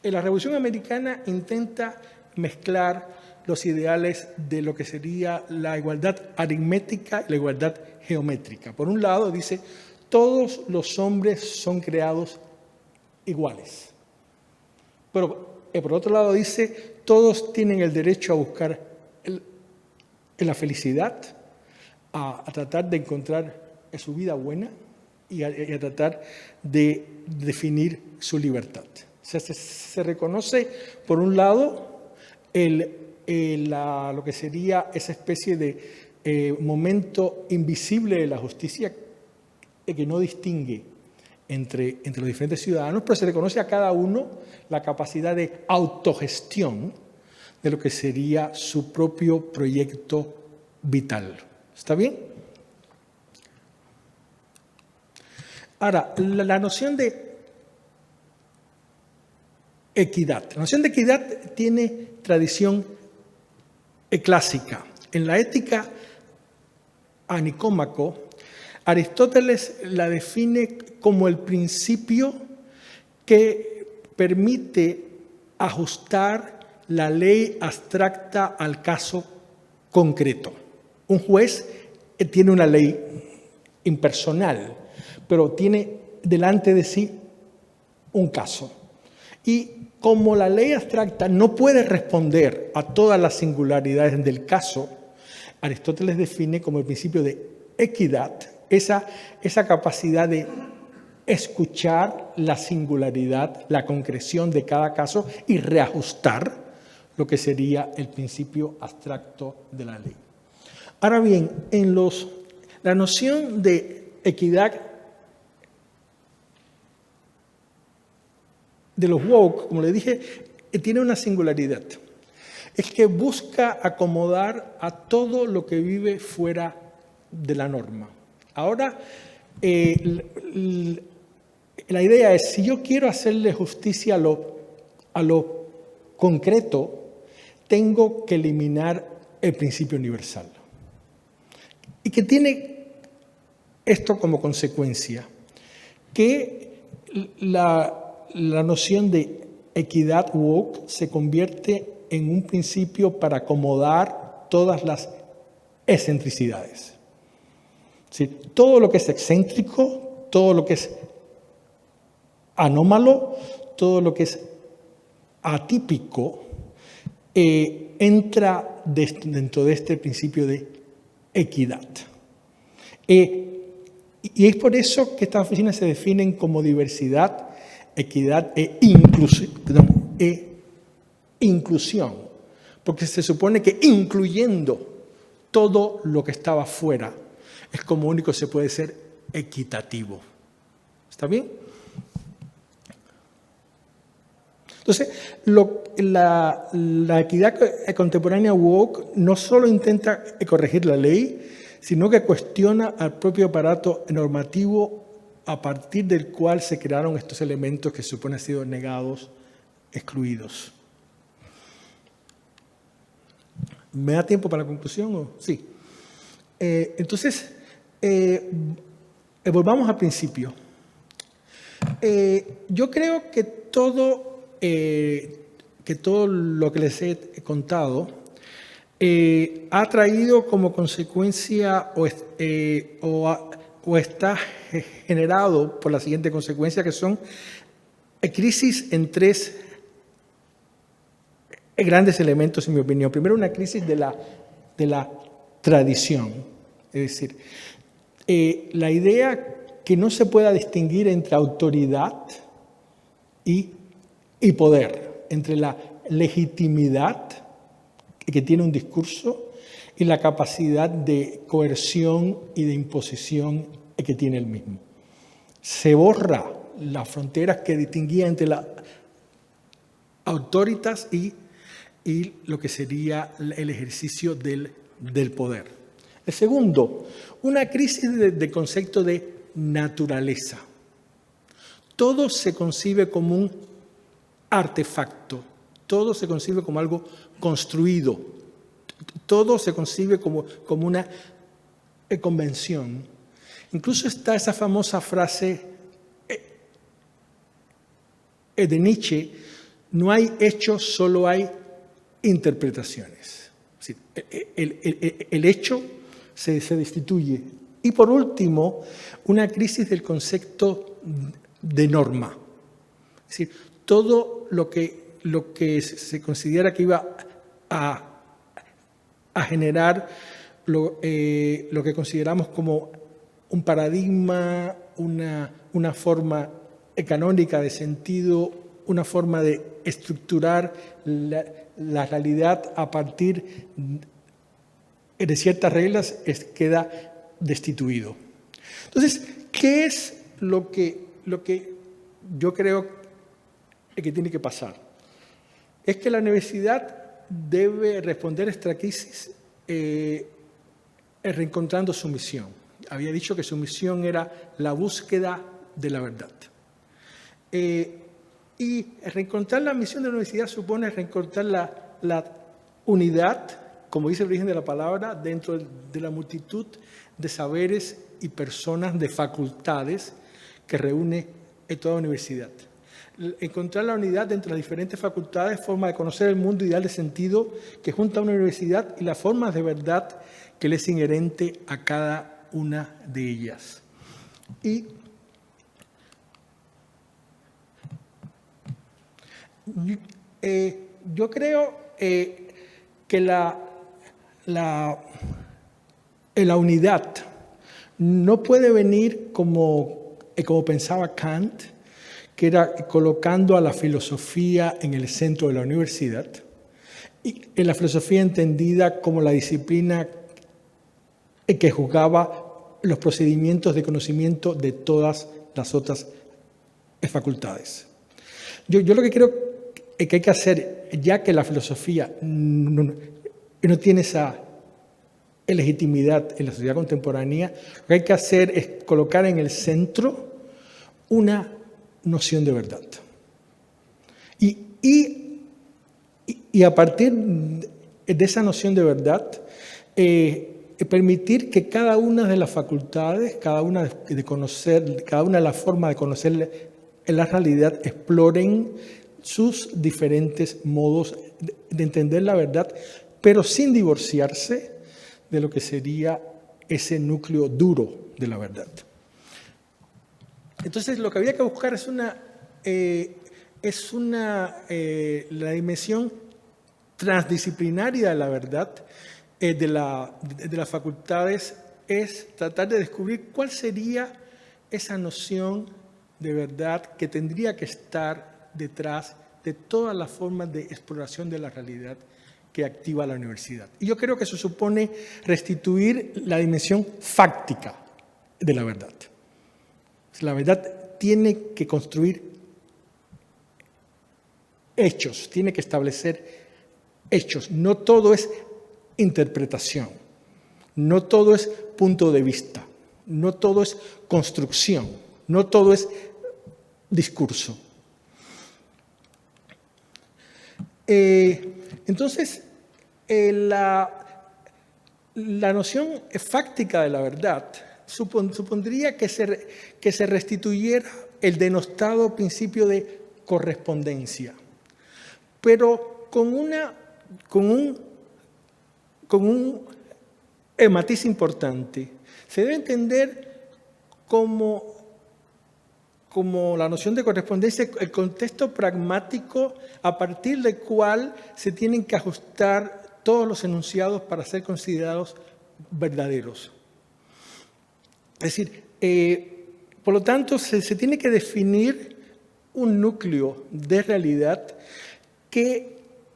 Revolución Americana intenta mezclar los ideales de lo que sería la igualdad aritmética y la igualdad geométrica. Por un lado dice, todos los hombres son creados iguales. Pero por otro lado dice, todos tienen el derecho a buscar la felicidad, a tratar de encontrar su vida buena y a tratar de definir su libertad. O sea, se reconoce, por un lado, lo que sería esa especie de momento invisible de la justicia que no distingue entre los diferentes ciudadanos, pero se reconoce a cada uno la capacidad de autogestión de lo que sería su propio proyecto vital. ¿Está bien? Ahora, la noción de equidad. La noción de equidad tiene tradición clásica. En la Ética a Nicómaco, Aristóteles la define como el principio que permite ajustar la ley abstracta al caso concreto. Un juez tiene una ley impersonal, pero tiene delante de sí un caso. Y como la ley abstracta no puede responder a todas las singularidades del caso, Aristóteles define como el principio de equidad esa capacidad de escuchar la singularidad, la concreción de cada caso y reajustar lo que sería el principio abstracto de la ley. Ahora bien, la noción de equidad de los woke, como le dije, tiene una singularidad. Es que busca acomodar a todo lo que vive fuera de la norma. Ahora, la idea es, si yo quiero hacerle justicia a lo concreto, tengo que eliminar el principio universal. Y que tiene esto como consecuencia, que la noción de equidad woke se convierte en un principio para acomodar todas las excentricidades. ¿Sí? Todo lo que es excéntrico, todo lo que es anómalo, todo lo que es atípico, entra dentro de este principio de equidad. Y es por eso que estas oficinas se definen como diversidad, equidad e inclusión, porque se supone que incluyendo todo lo que estaba fuera es como único se puede ser equitativo. ¿Está bien? Entonces, la equidad contemporánea woke no solo intenta corregir la ley, sino que cuestiona al propio aparato normativo a partir del cual se crearon estos elementos que se supone han sido negados, excluidos. ¿Me da tiempo para la conclusión? Sí. Entonces, volvamos al principio. Yo creo que todo lo que les he contado ha traído como consecuencia o está generado por la siguiente consecuencia, que son crisis en tres grandes elementos, en mi opinión. Primero, una crisis de la tradición, es decir, la idea que no se pueda distinguir entre autoridad y poder, entre la legitimidad que tiene un discurso y la capacidad de coerción y de imposición que tiene el mismo. Se borra las fronteras que distinguía entre la autoritas y lo que sería el ejercicio del poder. El segundo, una crisis de concepto de naturaleza. Todo se concibe como un artefacto, todo se concibe como algo construido, todo se concibe como una convención. Incluso está esa famosa frase de Nietzsche: no hay hechos, solo hay interpretaciones. Es decir, el hecho se destituye. Y por último, una crisis del concepto de norma. Es decir, todo lo que se considera que iba a generar lo que consideramos como un paradigma, una forma canónica de sentido, una forma de estructurar la realidad a partir de ciertas reglas, queda destituido. Entonces, ¿qué es lo que yo creo que tiene que pasar? Es que la universidad debe responder a esta crisis reencontrando su misión. Había dicho que su misión era la búsqueda de la verdad. Y reencontrar la misión de la universidad supone reencontrar la unidad, como dice el origen de la palabra, dentro de la multitud de saberes y personas, de facultades que reúne en toda universidad. Encontrar la unidad entre las diferentes facultades, forma de conocer el mundo y darle sentido que junta a una universidad y las formas de verdad que le es inherente a cada una de ellas. Y yo creo que la unidad no puede venir como pensaba Kant, que era colocando a la filosofía en el centro de la universidad, y en la filosofía entendida como la disciplina que juzgaba los procedimientos de conocimiento de todas las otras facultades. Yo lo que creo que hay que hacer, ya que la filosofía no tiene esa legitimidad en la sociedad contemporánea, lo que hay que hacer es colocar en el centro una noción de verdad. Y a partir de esa noción de verdad, permitir que cada una de las facultades, cada una de las formas de conocer la realidad, exploren sus diferentes modos de entender la verdad, pero sin divorciarse de lo que sería ese núcleo duro de la verdad. Entonces, lo que había que buscar es la dimensión transdisciplinaria de la verdad de las facultades, es tratar de descubrir cuál sería esa noción de verdad que tendría que estar detrás de todas las formas de exploración de la realidad que activa la universidad. Y yo creo que eso supone restituir la dimensión fáctica de la verdad. La verdad tiene que construir hechos, tiene que establecer hechos. No todo es interpretación, no todo es punto de vista, no todo es construcción, no todo es discurso. Entonces, la noción fáctica de la verdad supondría que se restituyera el denostado principio de correspondencia, pero con un matiz importante. Se debe entender como la noción de correspondencia, el contexto pragmático a partir del cual se tienen que ajustar todos los enunciados para ser considerados verdaderos. Es decir, por lo tanto, se tiene que definir un núcleo de realidad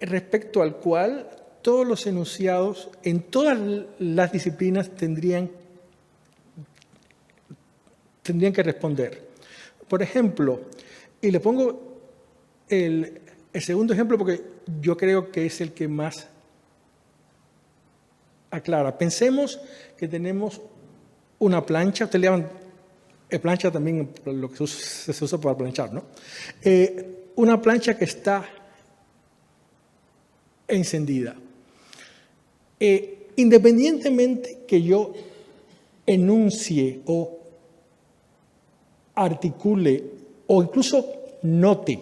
respecto al cual todos los enunciados en todas las disciplinas tendrían que responder. Por ejemplo, y le pongo el segundo ejemplo porque yo creo que es el que más aclara. Pensemos que tenemos una plancha, ustedes le llaman plancha también, lo que se usa para planchar, ¿no? Una plancha que está encendida. Independientemente que yo enuncie o articule o incluso note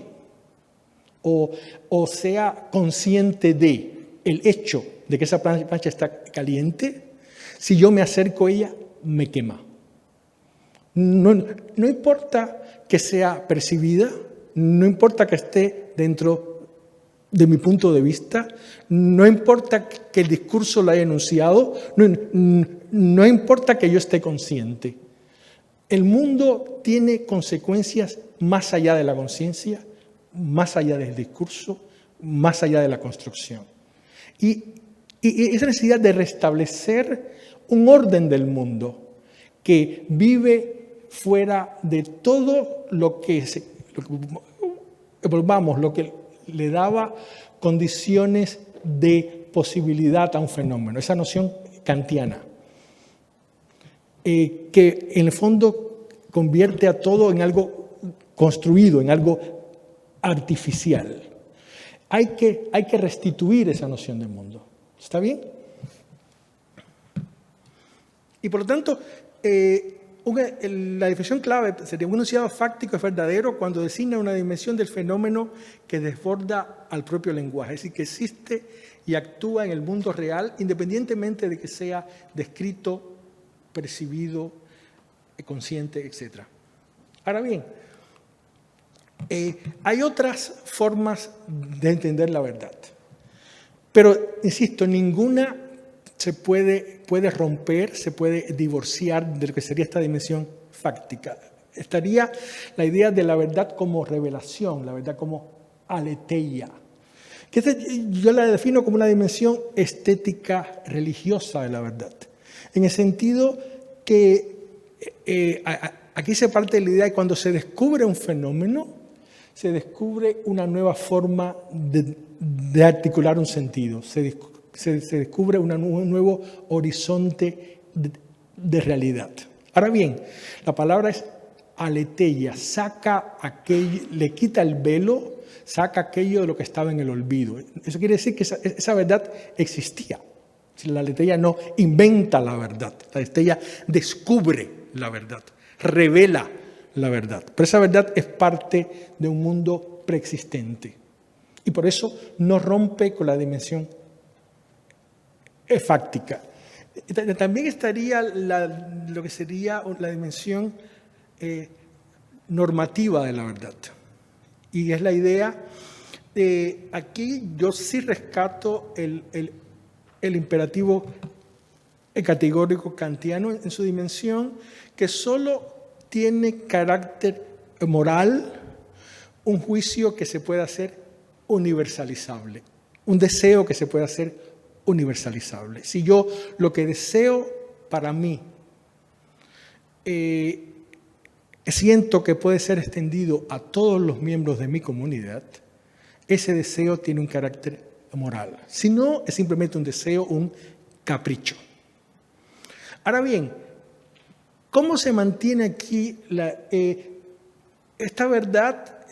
o sea consciente de el hecho de que esa plancha está caliente, si yo me acerco a ella, me quema. No importa que sea percibida, no importa que esté dentro de mi punto de vista, no importa que el discurso lo haya enunciado, no importa que yo esté consciente. El mundo tiene consecuencias más allá de la conciencia, más allá del discurso, más allá de la construcción. Y esa necesidad de restablecer un orden del mundo que vive fuera de todo lo que le daba condiciones de posibilidad a un fenómeno, esa noción kantiana, que en el fondo convierte a todo en algo construido, en algo artificial. Hay que restituir esa noción del mundo. ¿Está bien? Y por lo tanto, la definición clave sería: un enunciado fáctico es verdadero cuando designa una dimensión del fenómeno que desborda al propio lenguaje, es decir, que existe y actúa en el mundo real independientemente de que sea descrito, percibido, consciente, etc. Ahora bien, hay otras formas de entender la verdad, pero, insisto, ninguna se puede romper, se puede divorciar de lo que sería esta dimensión fáctica. Estaría la idea de la verdad como revelación, la verdad como aletheia, que yo la defino como una dimensión estética religiosa de la verdad, en el sentido que aquí se parte de la idea de que cuando se descubre un fenómeno, se descubre una nueva forma de articular un sentido, se descubre un nuevo horizonte de realidad. Ahora bien, la palabra es aletheia, le quita el velo, saca aquello de lo que estaba en el olvido. Eso quiere decir que esa verdad existía. La aletheia no inventa la verdad, la aletheia descubre la verdad, revela la verdad. Pero esa verdad es parte de un mundo preexistente y por eso no rompe con la dimensión fáctica. También estaría lo que sería la dimensión normativa de la verdad. Y es la idea de, aquí yo sí rescato el imperativo categórico kantiano en su dimensión, que solo tiene carácter moral un juicio que se puede hacer universalizable, un deseo que se puede hacer universalizable. Si yo lo que deseo para mí siento que puede ser extendido a todos los miembros de mi comunidad, ese deseo tiene un carácter moral. Si no, es simplemente un deseo, un capricho. Ahora bien, ¿cómo se mantiene aquí esta verdad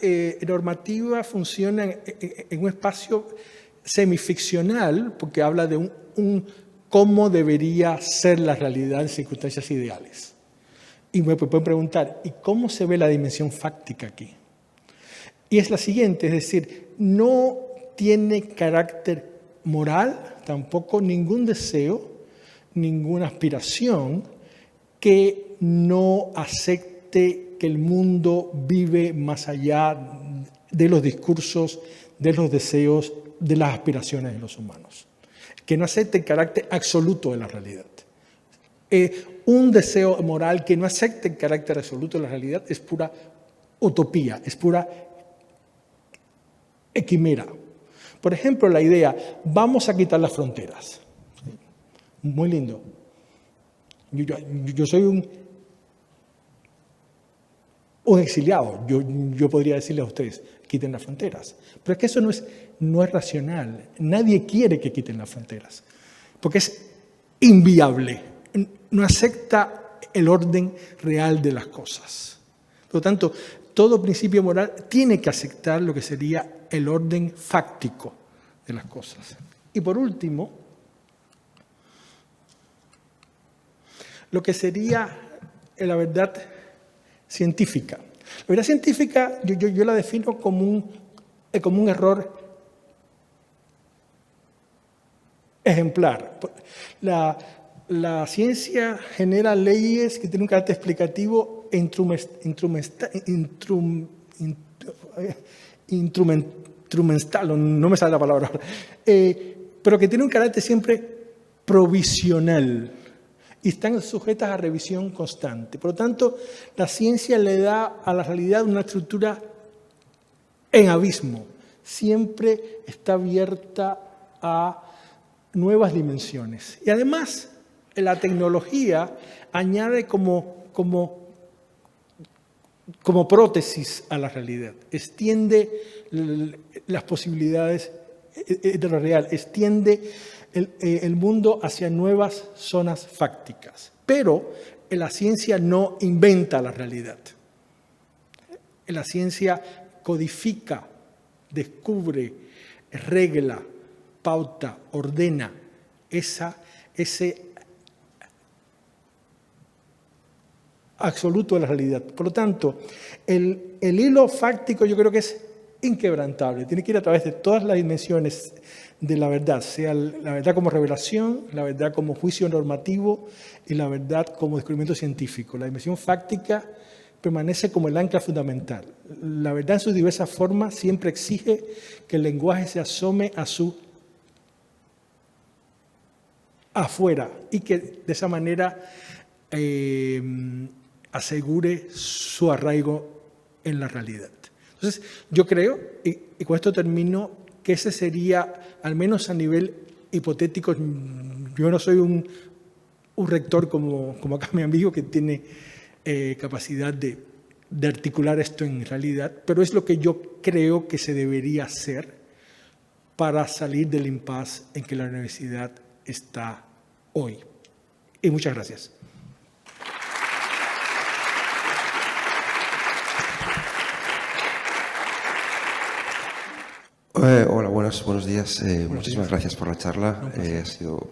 normativa? Funciona en un espacio semificcional, porque habla de cómo debería ser la realidad en circunstancias ideales. Y me pueden preguntar, ¿y cómo se ve la dimensión fáctica aquí? Y es la siguiente, es decir, no tiene carácter moral, tampoco ningún deseo, ninguna aspiración que no acepte que el mundo vive más allá de los discursos, de los deseos, de las aspiraciones de los humanos. Que no acepte el carácter absoluto de la realidad. Un deseo moral que no acepte el carácter absoluto de la realidad es pura utopía, es pura quimera. Por ejemplo, la idea, vamos a quitar las fronteras. Muy lindo. Yo soy un exiliado. Yo podría decirle a ustedes, quiten las fronteras. Pero es que eso no es racional. Nadie quiere que quiten las fronteras. Porque es inviable. No acepta el orden real de las cosas. Por lo tanto, todo principio moral tiene que aceptar lo que sería el orden fáctico de las cosas. Y por último, lo que sería la verdad científica. La verdad científica yo la defino como un error ejemplar. La ciencia genera leyes que tienen un carácter explicativo e instrumental, no me sale la palabra, pero que tiene un carácter siempre provisional y están sujetas a revisión constante. Por lo tanto, la ciencia le da a la realidad una estructura en abismo. Siempre está abierta a nuevas dimensiones. Y además, la tecnología añade como prótesis a la realidad. Extiende las posibilidades de lo real, extiende el mundo hacia nuevas zonas fácticas. Pero la ciencia no inventa la realidad. La ciencia codifica, descubre, regla, pauta, ordena ese absoluto de la realidad. Por lo tanto, el hilo fáctico yo creo que es inquebrantable. Tiene que ir a través de todas las dimensiones de la verdad, sea la verdad como revelación, la verdad como juicio normativo y la verdad como descubrimiento científico. La dimensión fáctica permanece como el ancla fundamental. La verdad en sus diversas formas siempre exige que el lenguaje se asome a su afuera y que de esa manera asegure su arraigo en la realidad. Entonces, yo creo, y con esto termino, que ese sería, al menos a nivel hipotético, yo no soy un rector como acá mi amigo que tiene capacidad de articular esto en realidad, pero es lo que yo creo que se debería hacer para salir del impasse en que la universidad está hoy. Y muchas gracias. Hola, buenos días. Muchísimas gracias por la charla. Ha sido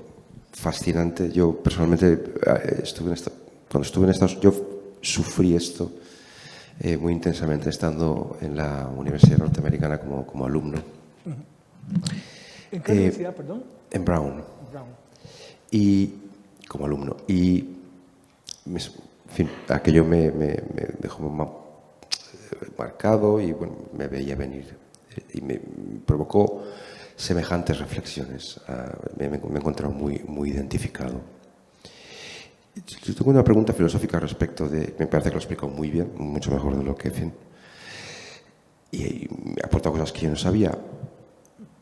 fascinante. Yo personalmente cuando estuve en Estados Unidos, yo sufrí esto muy intensamente estando en la Universidad Norteamericana como alumno. ¿En qué universidad, perdón? En Brown. Y como alumno. Y, en fin, aquello me dejó marcado y bueno, me veía venir. Y me provocó semejantes reflexiones. Me he encontrado muy identificado. Yo tengo una pregunta filosófica respecto de... Me parece que lo he explicado muy bien, mucho mejor de lo que... Y me ha aportado cosas que yo no sabía.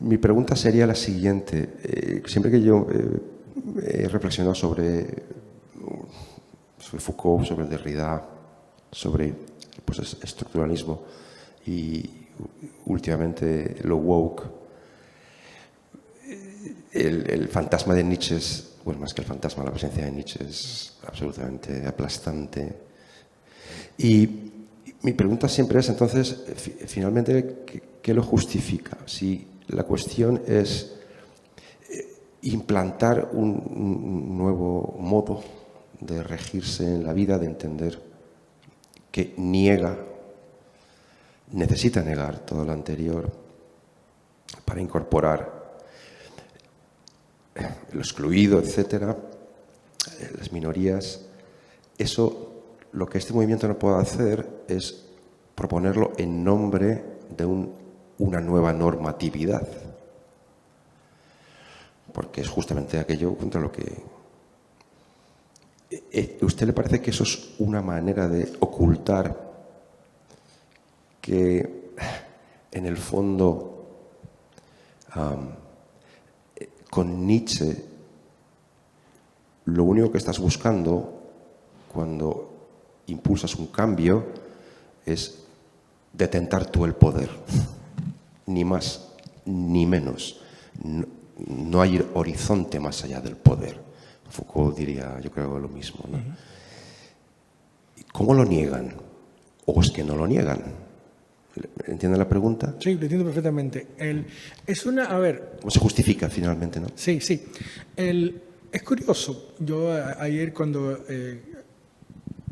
Mi pregunta sería la siguiente. Siempre que yo he reflexionado sobre Foucault, sobre Derrida, sobre pues, estructuralismo y últimamente lo woke, el fantasma de Nietzsche es, bueno, más que el fantasma, la presencia de Nietzsche es absolutamente aplastante. Y mi pregunta siempre es, entonces, finalmente, ¿qué lo justifica? Si la cuestión es implantar un nuevo modo de regirse en la vida, de entender que necesita negar todo lo anterior para incorporar lo excluido, etcétera, las minorías. Eso, lo que este movimiento no puede hacer es proponerlo en nombre de una nueva normatividad, porque es justamente aquello contra lo que... ¿A usted le parece que eso es una manera de ocultar que, en el fondo, con Nietzsche, lo único que estás buscando cuando impulsas un cambio es detentar tú el poder? Ni más ni menos. No hay horizonte más allá del poder. Foucault diría, yo creo, lo mismo, ¿no? ¿Cómo lo niegan? ¿O es que no lo niegan? ¿Entiende la pregunta? Sí, lo entiendo perfectamente. A ver... ¿Cómo se justifica finalmente, no? Sí. Es curioso. Yo ayer cuando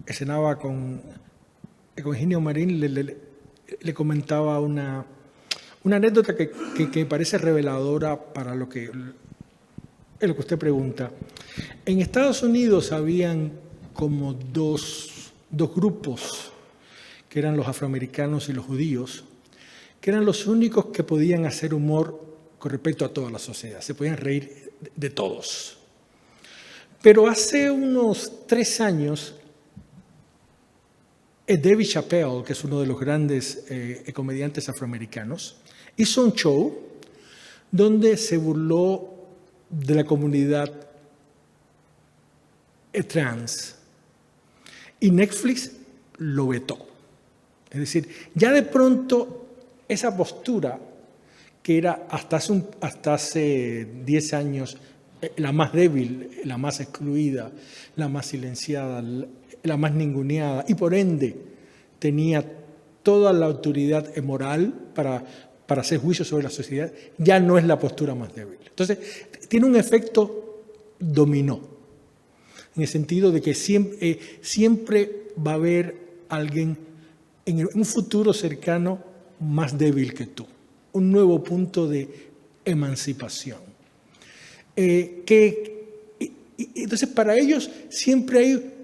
escenaba con Higinio Marín le comentaba una anécdota que me parece reveladora para lo que usted pregunta. En Estados Unidos habían como dos grupos, que eran los afroamericanos y los judíos, que eran los únicos que podían hacer humor con respecto a toda la sociedad. Se podían reír de todos. Pero hace unos 3 años, David Chappelle, que es uno de los grandes comediantes afroamericanos, hizo un show donde se burló de la comunidad trans. Y Netflix lo vetó. Es decir, ya de pronto esa postura, que era hasta hace 10 años la más débil, la más excluida, la más silenciada, la más ninguneada, y por ende tenía toda la autoridad moral para hacer juicio sobre la sociedad, ya no es la postura más débil. Entonces, tiene un efecto dominó, en el sentido de que siempre va a haber alguien en un futuro cercano más débil que tú, un nuevo punto de emancipación. Entonces, para ellos siempre hay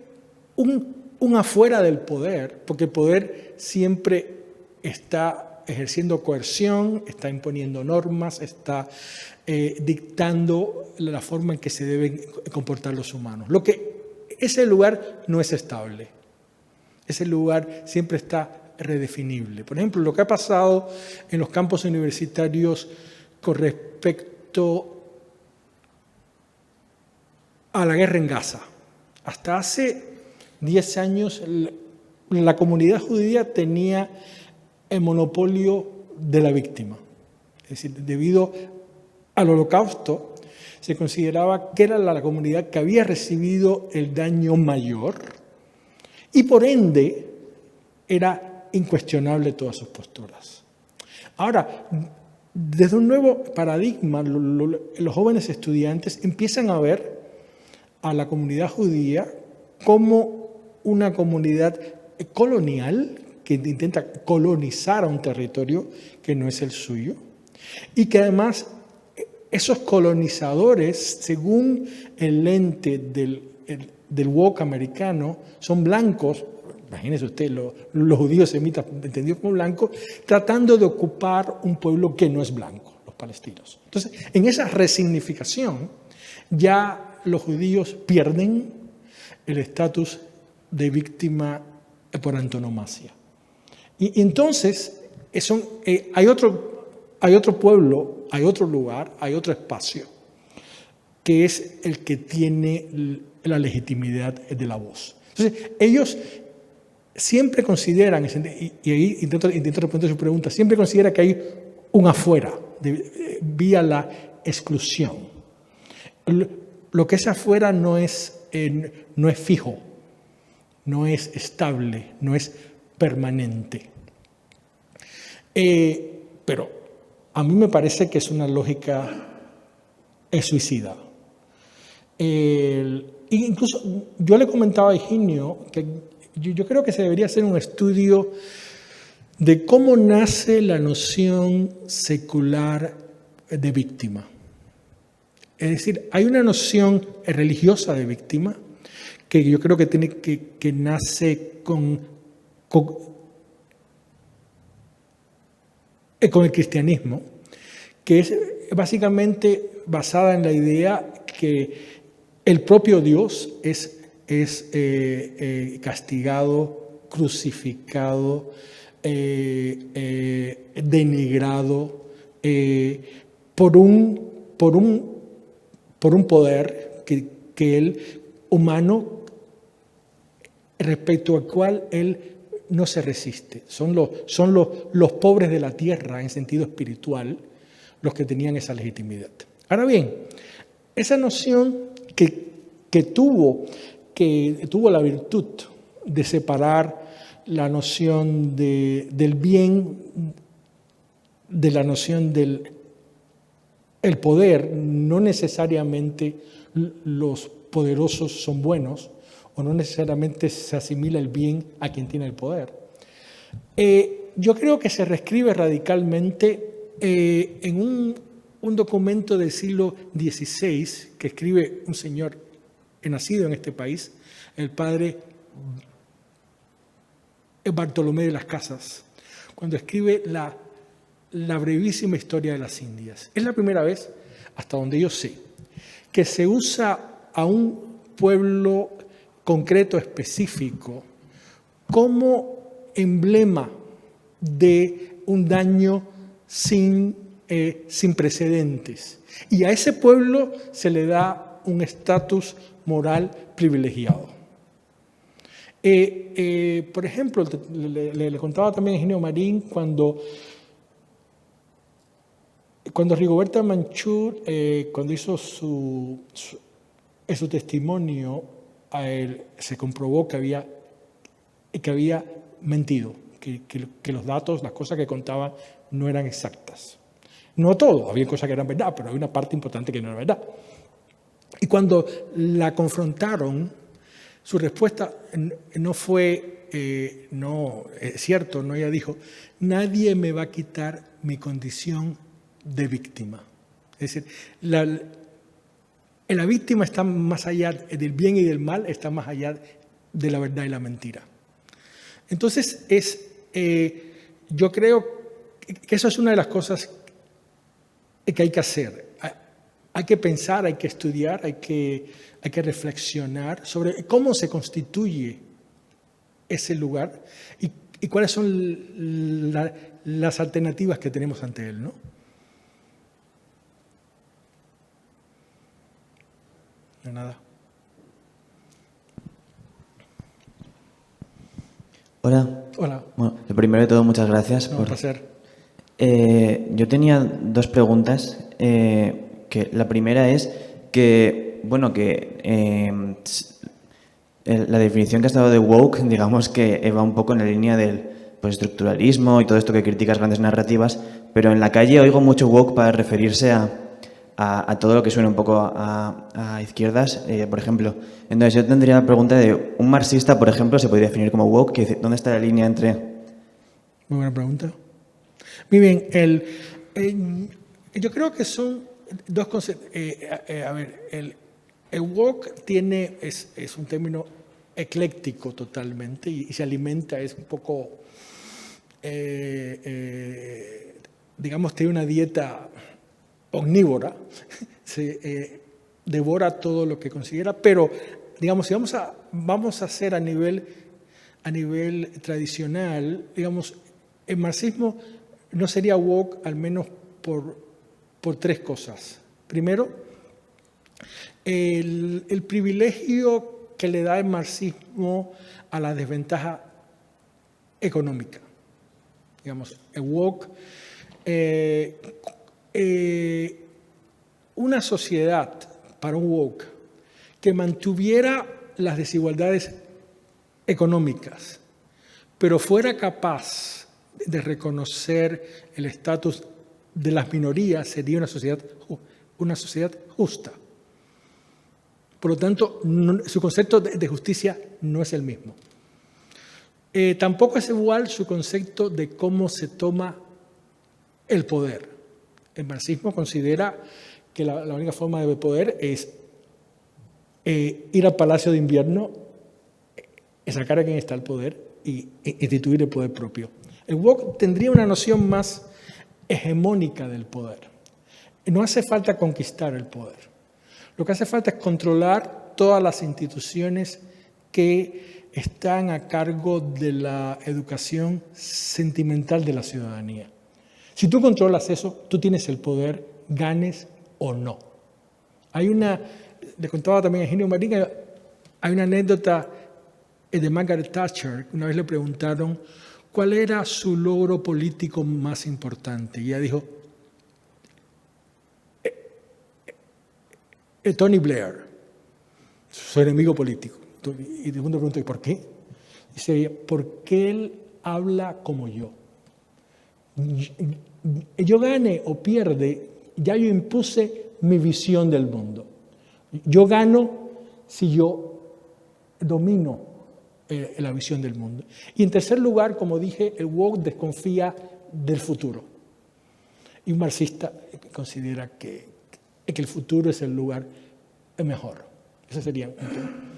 un afuera del poder, porque el poder siempre está ejerciendo coerción, está imponiendo normas, está dictando la forma en que se deben comportar los humanos. Ese lugar no es estable. Ese lugar siempre está redefinible. Por ejemplo, lo que ha pasado en los campos universitarios con respecto a la guerra en Gaza. Hasta hace 10 años la comunidad judía tenía el monopolio de la víctima. Es decir, debido al Holocausto, se consideraba que era la comunidad que había recibido el daño mayor y por ende era incuestionable todas sus posturas. Ahora, desde un nuevo paradigma, los jóvenes estudiantes empiezan a ver a la comunidad judía como una comunidad colonial que intenta colonizar a un territorio que no es el suyo y que además esos colonizadores, según el lente del woke americano, son blancos. Imagínese usted, los judíos semitas entendidos como blancos, tratando de ocupar un pueblo que no es blanco, los palestinos. Entonces, en esa resignificación, ya los judíos pierden el estatus de víctima por antonomasia. Y entonces, hay otro pueblo, hay otro lugar, hay otro espacio, que es el que tiene la legitimidad de la voz. Entonces, ellos siempre consideran, y ahí intento responder su pregunta, siempre considera que hay un afuera, vía la exclusión. Lo que es afuera no es fijo, no es estable, no es permanente. Pero a mí me parece que es una lógica suicida. Incluso yo le comentaba a Higinio que yo creo que se debería hacer un estudio de cómo nace la noción secular de víctima. Es decir, hay una noción religiosa de víctima que yo creo que que nace con el cristianismo, que es básicamente basada en la idea que el propio Dios es castigado, crucificado, denigrado por un poder que él, humano, respecto al cual él no se resiste. Son los pobres de la tierra en sentido espiritual los que tenían esa legitimidad. Ahora bien, esa noción que tuvo la virtud de separar la noción del bien de la noción del poder. No necesariamente los poderosos son buenos o no necesariamente se asimila el bien a quien tiene el poder. Yo creo que se reescribe radicalmente en un documento del siglo XVI que escribe un señor nacido en este país, el padre Bartolomé de las Casas, cuando escribe la brevísima historia de las Indias. Es la primera vez, hasta donde yo sé, que se usa a un pueblo concreto, específico, como emblema de un daño sin precedentes. Y a ese pueblo se le da un estatus moral privilegiado. Por ejemplo, le contaba también a Higinio Marín cuando Rigoberta Menchú, cuando hizo su testimonio, a él se comprobó que había mentido, que los datos, las cosas que contaba no eran exactas. No todo, había cosas que eran verdad, pero hay una parte importante que no era verdad. Y cuando la confrontaron, su respuesta no fue, no, es cierto, no, ella dijo, nadie me va a quitar mi condición de víctima. Es decir, la víctima está más allá del bien y del mal, está más allá de la verdad y la mentira. Entonces, yo creo que eso es una de las cosas que hay que hacer. Hay que pensar, hay que estudiar, hay que reflexionar sobre cómo se constituye ese lugar y cuáles son las alternativas que tenemos ante él, ¿no? No, nada. Hola. Hola. Bueno, lo primero de todo, muchas gracias. Un placer. Yo tenía dos preguntas. Que la primera es que, bueno, la definición que has dado de woke, digamos que va un poco en la línea del estructuralismo y todo esto que criticas grandes narrativas, pero en la calle oigo mucho woke para referirse a todo lo que suena un poco a izquierdas, por ejemplo. Entonces yo tendría la pregunta de, ¿un marxista, por ejemplo, se podría definir como woke? ¿Dónde está la línea entre...? Muy buena pregunta. Muy bien, yo creo que son dos conceptos. A ver, el woke es un término ecléctico totalmente y se alimenta, es un poco, digamos, tiene una dieta omnívora, se devora todo lo que considera, pero, digamos, si vamos a hacer a nivel tradicional, digamos, el marxismo no sería woke al menos por tres cosas. Primero, el privilegio que le da el marxismo a la desventaja económica. Digamos, el woke, una sociedad para un woke que mantuviera las desigualdades económicas, pero fuera capaz de reconocer el estatus de las minorías, sería una sociedad justa. Por lo tanto, su concepto de justicia no es el mismo. Tampoco es igual su concepto de cómo se toma el poder. El marxismo considera que la única forma de poder es ir al Palacio de Invierno, sacar a quien está el poder y instituir el poder propio. El woke tendría una noción más hegemónica del poder. No hace falta conquistar el poder. Lo que hace falta es controlar todas las instituciones que están a cargo de la educación sentimental de la ciudadanía. Si tú controlas eso, tú tienes el poder, ganes o no. Le contaba también a Eugenio Marín, hay una anécdota de Margaret Thatcher. Una vez le preguntaron cuál era su logro político más importante. Y ella dijo, Tony Blair, su enemigo político. Y de segundo pregunto, ¿y por qué? Dice ella, porque él habla como yo. Yo gane o pierde, ya yo impuse mi visión del mundo. Yo gano si yo domino la visión del mundo. Y en tercer lugar, como dije, el woke desconfía del futuro. Y un marxista considera que el futuro es el lugar mejor. Ese sería un tema.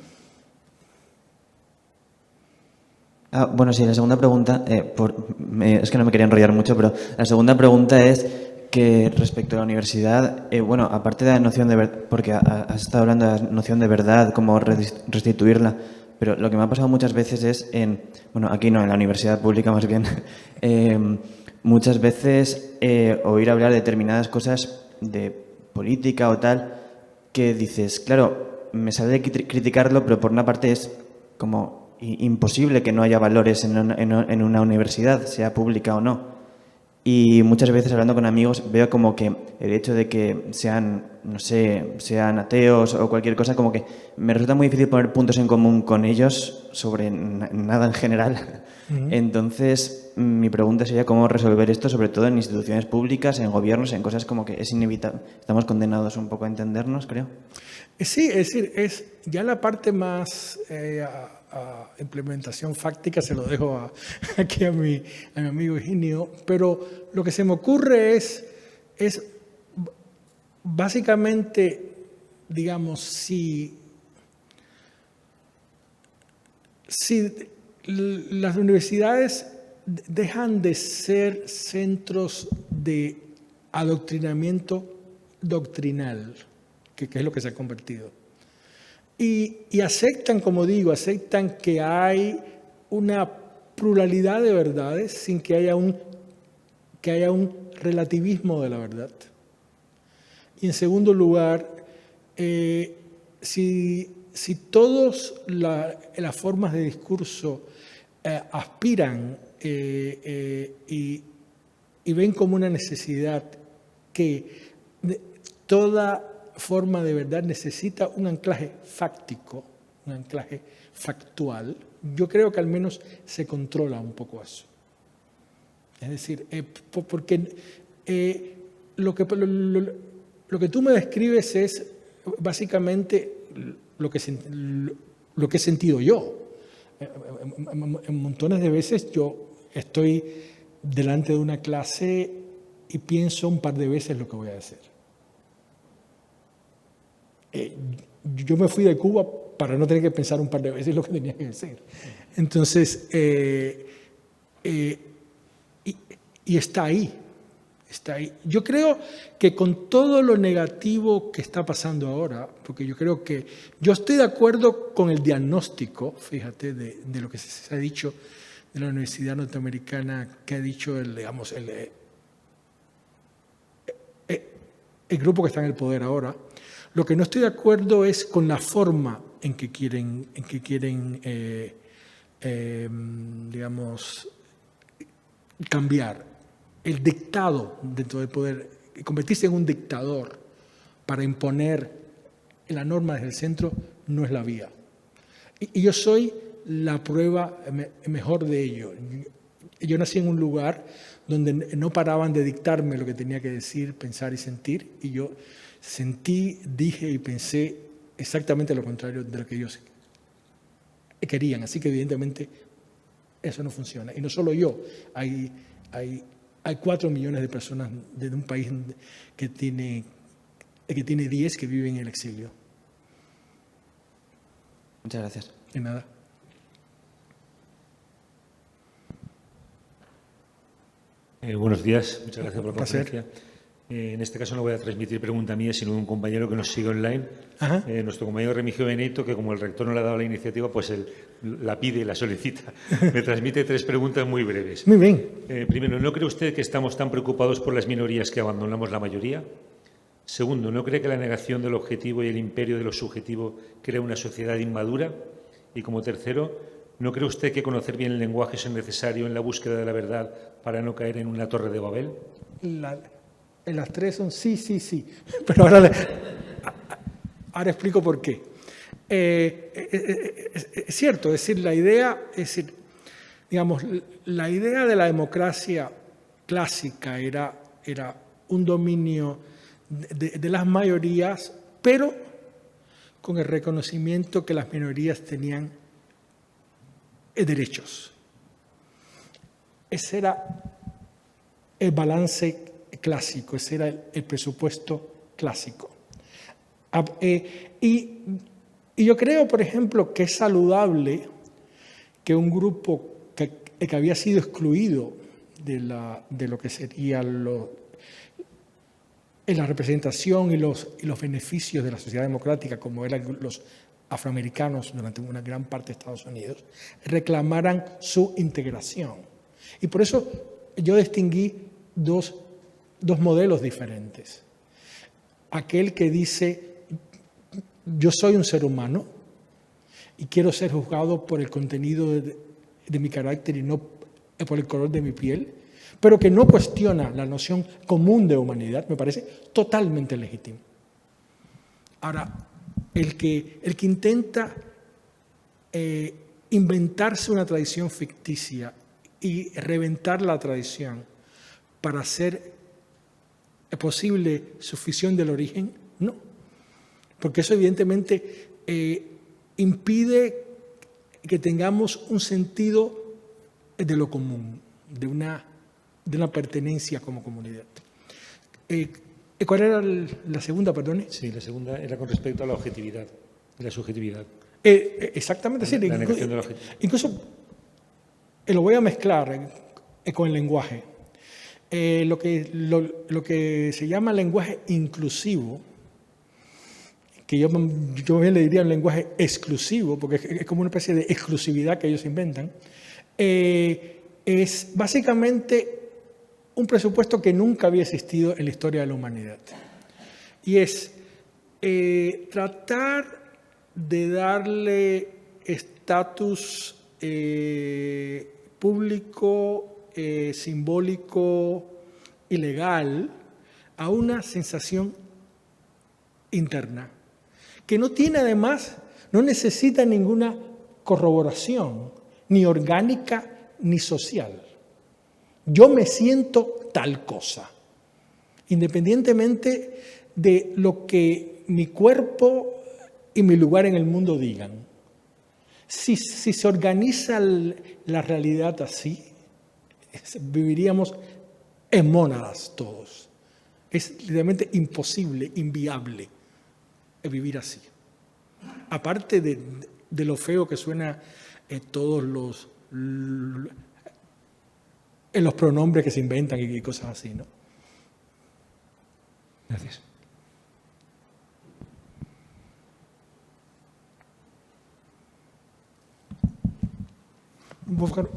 Bueno, sí, la segunda pregunta, es que no me quería enrollar mucho, pero la segunda pregunta es que respecto a la universidad, bueno, aparte de la noción de verdad, porque has estado hablando de la noción de verdad, cómo restituirla, pero lo que me ha pasado muchas veces es, bueno, aquí no, en la universidad pública más bien, muchas veces oír hablar de determinadas cosas de política o tal, que dices, claro, me sale de criticarlo, pero por una parte es como imposible que no haya valores en una universidad, sea pública o no. Y muchas veces hablando con amigos veo como que el hecho de que sean, no sé, sean ateos o cualquier cosa, como que me resulta muy difícil poner puntos en común con ellos sobre nada en general. Uh-huh. Entonces, mi pregunta sería cómo resolver esto, sobre todo en instituciones públicas, en gobiernos, en cosas como que es inevitable. Estamos condenados un poco a entendernos, creo. Sí, es decir, es ya la parte más a implementación fáctica, se lo dejo aquí a mi amigo Eugenio, pero lo que se me ocurre es básicamente, digamos, si las universidades dejan de ser centros de adoctrinamiento doctrinal, que es lo que se ha convertido, y aceptan, como digo, aceptan que hay una pluralidad de verdades sin que haya un relativismo de la verdad. Y en segundo lugar, si todas las formas de discurso aspiran y ven como una necesidad que toda forma de verdad necesita un anclaje fáctico, un anclaje factual, yo creo que al menos se controla un poco eso. Es decir, porque lo que tú me describes es básicamente lo que he sentido yo. En montones de veces yo estoy delante de una clase y pienso un par de veces lo que voy a decir. Yo me fui de Cuba para no tener que pensar un par de veces lo que tenía que decir. Entonces, y está ahí. Yo creo que con todo lo negativo que está pasando ahora, porque yo estoy de acuerdo con el diagnóstico, fíjate, de lo que se ha dicho de la Universidad Norteamericana, que ha dicho el grupo que está en el poder ahora. Lo que no estoy de acuerdo es con la forma en que quieren digamos, cambiar el dictado dentro del poder, convertirse en un dictador para imponer la norma desde el centro, no es la vía. Y yo soy la prueba mejor de ello. Yo nací en un lugar donde no paraban de dictarme lo que tenía que decir, pensar y sentir, y yo sentí, dije y pensé exactamente lo contrario de lo que ellos querían. Así que evidentemente eso no funciona. Y no solo yo, hay 4 millones de personas de un país que tiene 10 que viven en el exilio. Muchas gracias. De nada. Buenos días, muchas gracias por la placer. conferencia. En este caso no voy a transmitir pregunta mía, sino de un compañero que nos sigue online. Nuestro compañero Remigio Benito, que como el rector no le ha dado la iniciativa, pues él la pide y la solicita. Me transmite 3 preguntas muy breves. Muy bien. Primero, ¿no cree usted que estamos tan preocupados por las minorías que abandonamos la mayoría? Segundo, ¿no cree que la negación del objetivo y el imperio de lo subjetivo crea una sociedad inmadura? Y como tercero, ¿no cree usted que conocer bien el lenguaje es necesario en la búsqueda de la verdad para no caer en una torre de Babel? Las 3 son sí, sí, sí. Pero ahora explico por qué. Es cierto, es decir, la idea de la democracia clásica era un dominio de las mayorías, pero con el reconocimiento que las minorías tenían derechos. Ese era el balance clásico, ese era el presupuesto clásico. Y yo creo, por ejemplo, que es saludable que un grupo que había sido excluido de lo que sería la representación y los beneficios de la sociedad democrática, como eran los afroamericanos durante una gran parte de Estados Unidos, reclamaran su integración. Y por eso yo distinguí dos modelos diferentes. Aquel que dice, yo soy un ser humano y quiero ser juzgado por el contenido de mi carácter y no por el color de mi piel, pero que no cuestiona la noción común de humanidad, me parece totalmente legítimo. Ahora, el que intenta inventarse una tradición ficticia y reventar la tradición para hacer posible su fisión del origen, no. Porque eso evidentemente impide que tengamos un sentido de lo común, de una pertenencia como comunidad. ¿Cuál era la segunda, perdone? Sí, la segunda era con respecto a la objetividad y la subjetividad. Exactamente, sí. La negación de la objetividad. Incluso lo voy a mezclar con el lenguaje. Lo que se llama lenguaje inclusivo, que yo bien le diría un lenguaje exclusivo, porque es como una especie de exclusividad que ellos inventan, es básicamente un presupuesto que nunca había existido en la historia de la humanidad. Y es tratar de darle estatus público, simbólico y legal a una sensación interna, que no tiene además, no necesita ninguna corroboración, ni orgánica ni social. Yo me siento tal cosa, independientemente de lo que mi cuerpo y mi lugar en el mundo digan. Si se organiza la realidad así, viviríamos en mónadas todos. Es literalmente imposible, inviable vivir así. Aparte de lo feo que suena todos los pronombres que se inventan y cosas así, ¿no? Gracias. Buscar.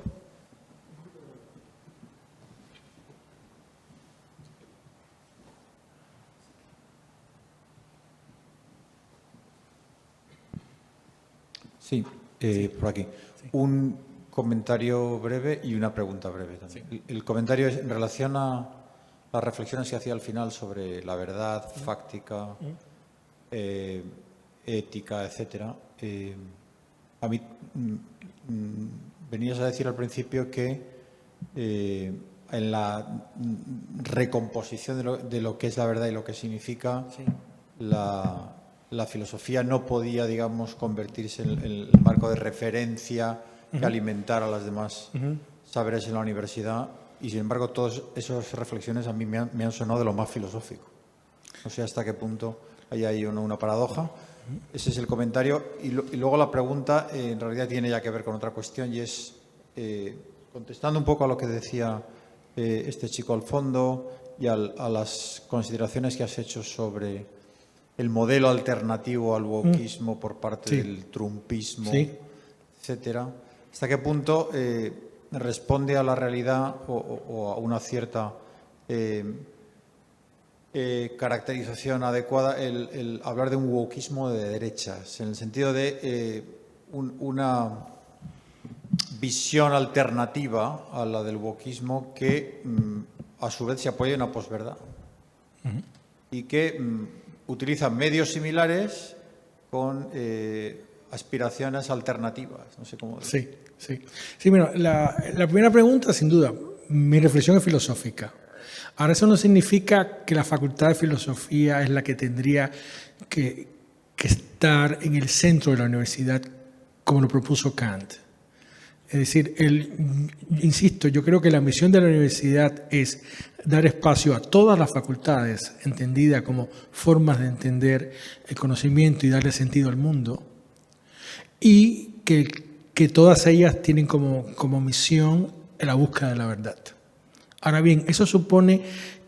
Sí, por aquí. Un comentario breve y una pregunta breve también. Sí. El comentario es en relación a las reflexiones que hacía al final sobre la verdad fáctica, ética, etcétera. A mí venías a decir al principio que en la recomposición de lo que es la verdad y lo que significa, sí, la filosofía no podía, digamos, convertirse en el marco de referencia que alimentara a las demás saberes en la universidad, y sin embargo todas esas reflexiones a mí me han sonado de lo más filosófico. No sé hasta qué punto hay ahí una paradoja. Ese es el comentario. Y luego la pregunta en realidad tiene ya que ver con otra cuestión, y es, contestando un poco a lo que decía este chico al fondo y a las consideraciones que has hecho sobre el modelo alternativo al wokismo por parte del trumpismo, etcétera. ¿Hasta qué punto responde a la realidad o a una cierta caracterización adecuada el hablar de un wokismo de derechas, en el sentido de una visión alternativa a la del wokismo que a su vez se apoya en la posverdad y que utiliza medios similares con aspiraciones alternativas? No sé cómo decir. Sí, bueno, la primera pregunta, sin duda, mi reflexión es filosófica. Ahora, eso no significa que la Facultad de Filosofía es la que tendría que estar en el centro de la universidad, como lo propuso Kant. Es decir, insisto, yo creo que la misión de la universidad es dar espacio a todas las facultades, entendidas como formas de entender el conocimiento y darle sentido al mundo, y que todas ellas tienen como misión la búsqueda de la verdad. Ahora bien, eso supone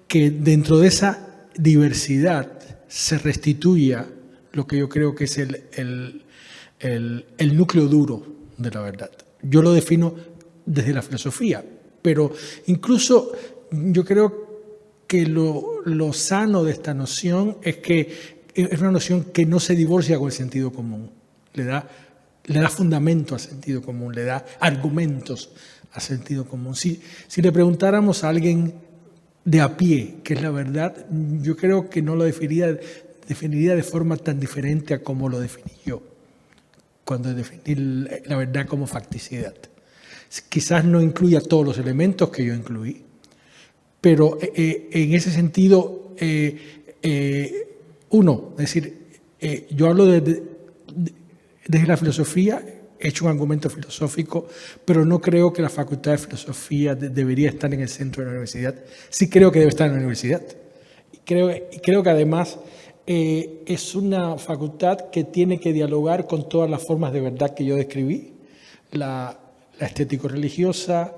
que dentro de esa diversidad se restituya lo que yo creo que es el núcleo duro de la verdad. Yo lo defino desde la filosofía, pero incluso yo creo que lo sano de esta noción es que es una noción que no se divorcia con el sentido común. Le da fundamento al sentido común, le da argumentos al sentido común. Si le preguntáramos a alguien de a pie qué es la verdad, yo creo que no lo definiría de forma tan diferente a como lo definí yo, cuando definí la verdad como facticidad. Quizás no incluya todos los elementos que yo incluí, pero en ese sentido, es decir, yo hablo desde la filosofía, he hecho un argumento filosófico, pero no creo que la Facultad de Filosofía debería estar en el centro de la universidad. Sí creo que debe estar en la universidad. Y creo que además es una facultad que tiene que dialogar con todas las formas de verdad que yo describí, la estético-religiosa,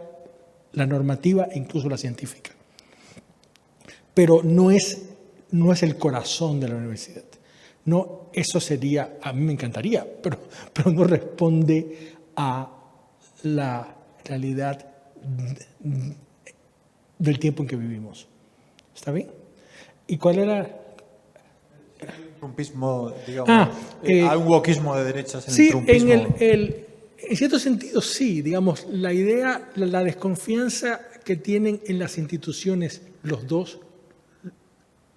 la normativa e incluso la científica. Pero no es el corazón de la universidad. No, eso sería, a mí me encantaría, pero no responde a la realidad del tiempo en que vivimos. ¿Está bien? ¿Y cuál era? El trumpismo, digamos, hay un wokismo de derechas en el trumpismo. En cierto sentido sí, digamos, la idea, la desconfianza que tienen en las instituciones los dos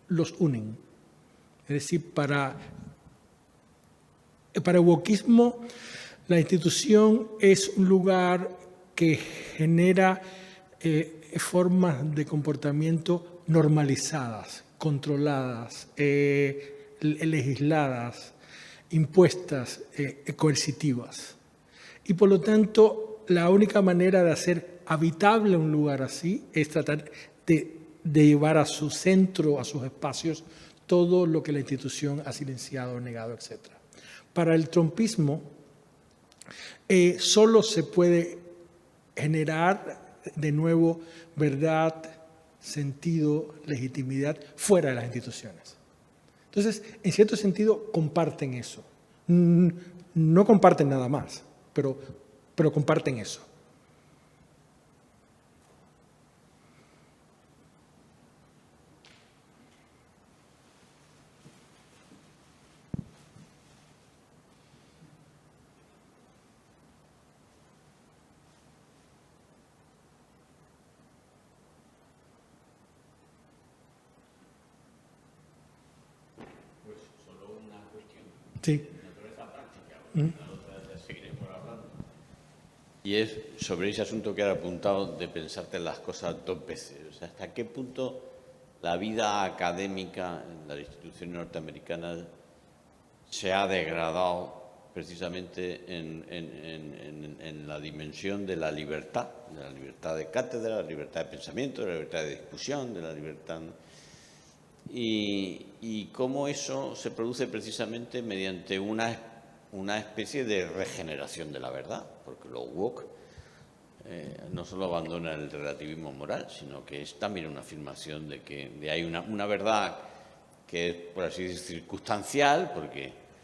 los unen. Es decir, para el wokismo, la institución es un lugar que genera formas de comportamiento normalizadas, controladas, legisladas, impuestas, coercitivas. Y por lo tanto, la única manera de hacer habitable un lugar así es tratar de llevar a su centro, a sus espacios, todo lo que la institución ha silenciado, negado, etc. Para el trumpismo, solo se puede generar de nuevo verdad, sentido, legitimidad fuera de las instituciones. Entonces, en cierto sentido, comparten eso. No comparten nada más, pero comparten eso. Sí. Y es sobre ese asunto que has apuntado de pensarte las cosas dos veces. O sea, ¿hasta qué punto la vida académica en las instituciones norteamericanas se ha degradado precisamente en la dimensión de la libertad de cátedra, la libertad de pensamiento, de la libertad de discusión, de la libertad... Y cómo eso se produce precisamente mediante una especie de regeneración de la verdad, porque los woke no solo abandonan el relativismo moral, sino que es también una afirmación de que hay una verdad que es, por así decir, circunstancial,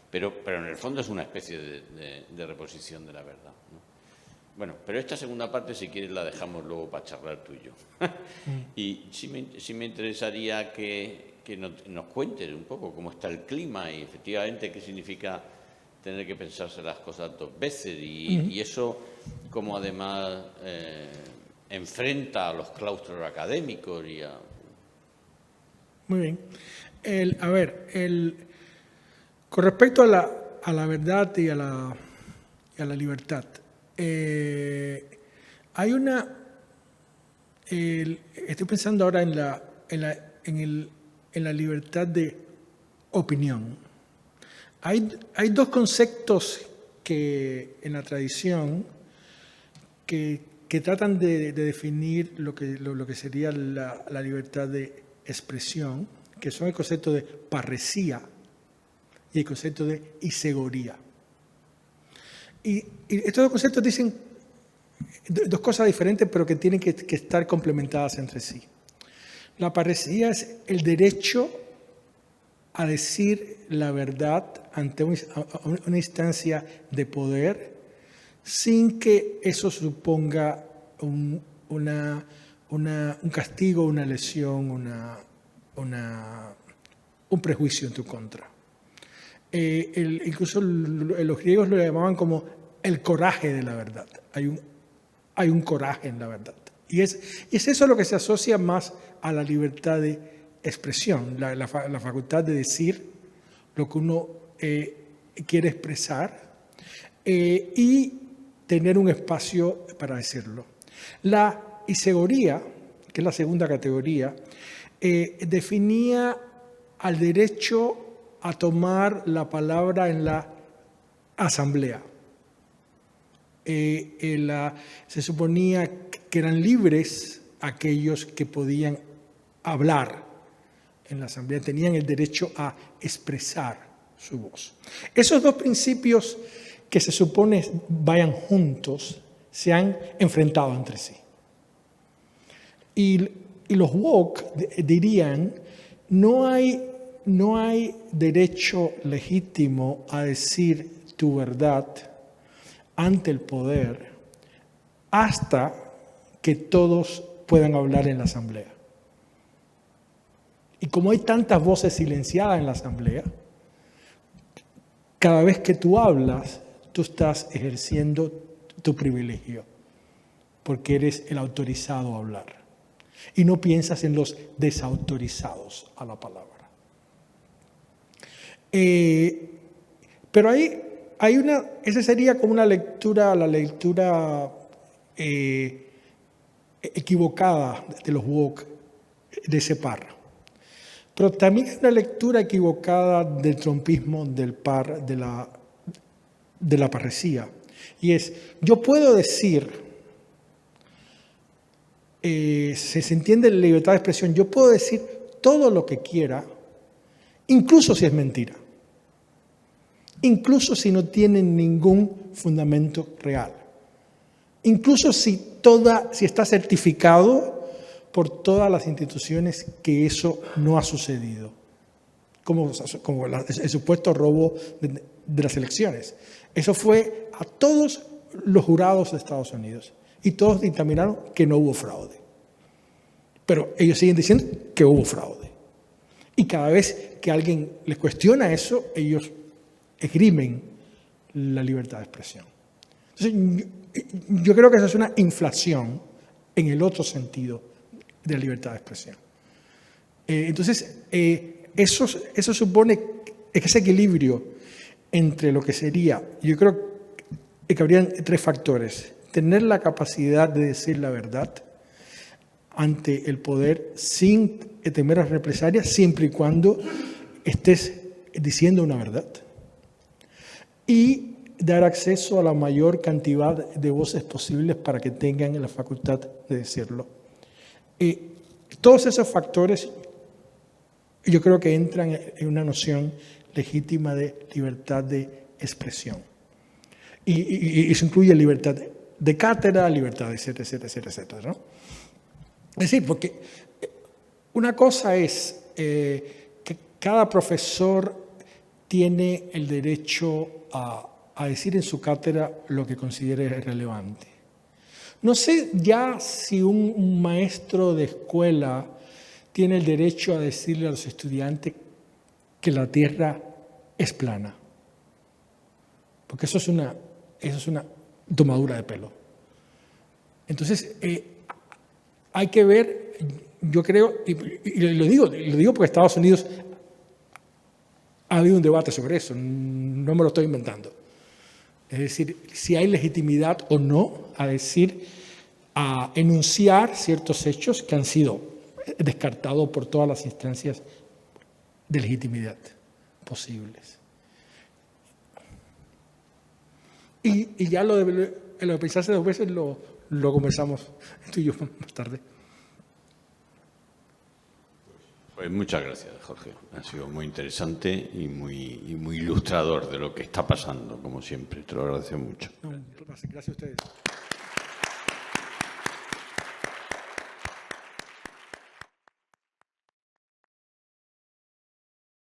pero en el fondo es una especie de reposición de la verdad, ¿no? Bueno, pero esta segunda parte, si quieres, la dejamos luego para charlar tú y yo. Y sí me interesaría que nos cuentes un poco cómo está el clima y efectivamente qué significa tener que pensarse las cosas dos veces y eso como además enfrenta a los claustros académicos y a... Muy bien. Con respecto a la verdad y a la libertad, hay estoy pensando ahora en la libertad de opinión. Hay dos conceptos que en la tradición que tratan de definir lo que sería la libertad de expresión, que son el concepto de parresía y el concepto de isegoría. Y estos dos conceptos dicen dos cosas diferentes, pero que tienen que estar complementadas entre sí. La parresía es el derecho a decir la verdad ante una instancia de poder sin que eso suponga un castigo, una lesión, un prejuicio en tu contra. Incluso los griegos lo llamaban como el coraje de la verdad. Hay un coraje en la verdad. Y es eso lo que se asocia más a la libertad de expresión, la facultad de decir lo que uno quiere expresar y tener un espacio para decirlo. La isegoría, que es la segunda categoría, definía al derecho a tomar la palabra en la asamblea. Se suponía que eran libres aquellos que podían hablar en la asamblea, tenían el derecho a expresar su voz. Esos dos principios que se supone vayan juntos se han enfrentado entre sí. Y los woke dirían, no hay derecho legítimo a decir tu verdad ante el poder hasta que todos puedan hablar en la asamblea. Y como hay tantas voces silenciadas en la asamblea, cada vez que tú hablas, tú estás ejerciendo tu privilegio, porque eres el autorizado a hablar. Y no piensas en los desautorizados a la palabra. Pero esa sería como la lectura equivocada de los woke, de ese par. Pero también hay una lectura equivocada del trumpismo, del par, de la parresía. Y es, yo puedo decir, se entiende la libertad de expresión, yo puedo decir todo lo que quiera, incluso si es mentira. Incluso si no tiene ningún fundamento real. Incluso si está certificado por todas las instituciones que eso no ha sucedido. Como el supuesto robo de las elecciones. Eso fue a todos los jurados de Estados Unidos. Y todos dictaminaron que no hubo fraude. Pero ellos siguen diciendo que hubo fraude. Y cada vez que alguien les cuestiona eso, ellos esgrimen la libertad de expresión. Entonces, yo creo que esa es una inflación en el otro sentido de la libertad de expresión. Entonces, eso supone ese equilibrio entre lo que sería, yo creo que habrían 3 factores: tener la capacidad de decir la verdad ante el poder sin temer a represalias, siempre y cuando estés diciendo una verdad, y dar acceso a la mayor cantidad de voces posibles para que tengan la facultad de decirlo. Todos esos factores yo creo que entran en una noción legítima de libertad de expresión. Y eso incluye libertad de cátedra, libertad, etcétera, etcétera, etcétera, ¿no? Es decir, porque una cosa es que cada profesor tiene el derecho a decir en su cátedra lo que considere relevante. No sé ya si un maestro de escuela tiene el derecho a decirle a los estudiantes que la Tierra es plana, porque eso es una tomadura de pelo. Entonces, hay que ver, yo creo, y lo digo porque Estados Unidos ha habido un debate sobre eso, no me lo estoy inventando. Es decir, si hay legitimidad o no a decir, a enunciar ciertos hechos que han sido descartados por todas las instancias de legitimidad posibles. Y ya lo de pensarse 2 veces lo conversamos tú y yo más tarde. Pues muchas gracias, Jorge. Ha sido muy interesante y muy ilustrador de lo que está pasando, como siempre. Te lo agradezco mucho. No, gracias a ustedes.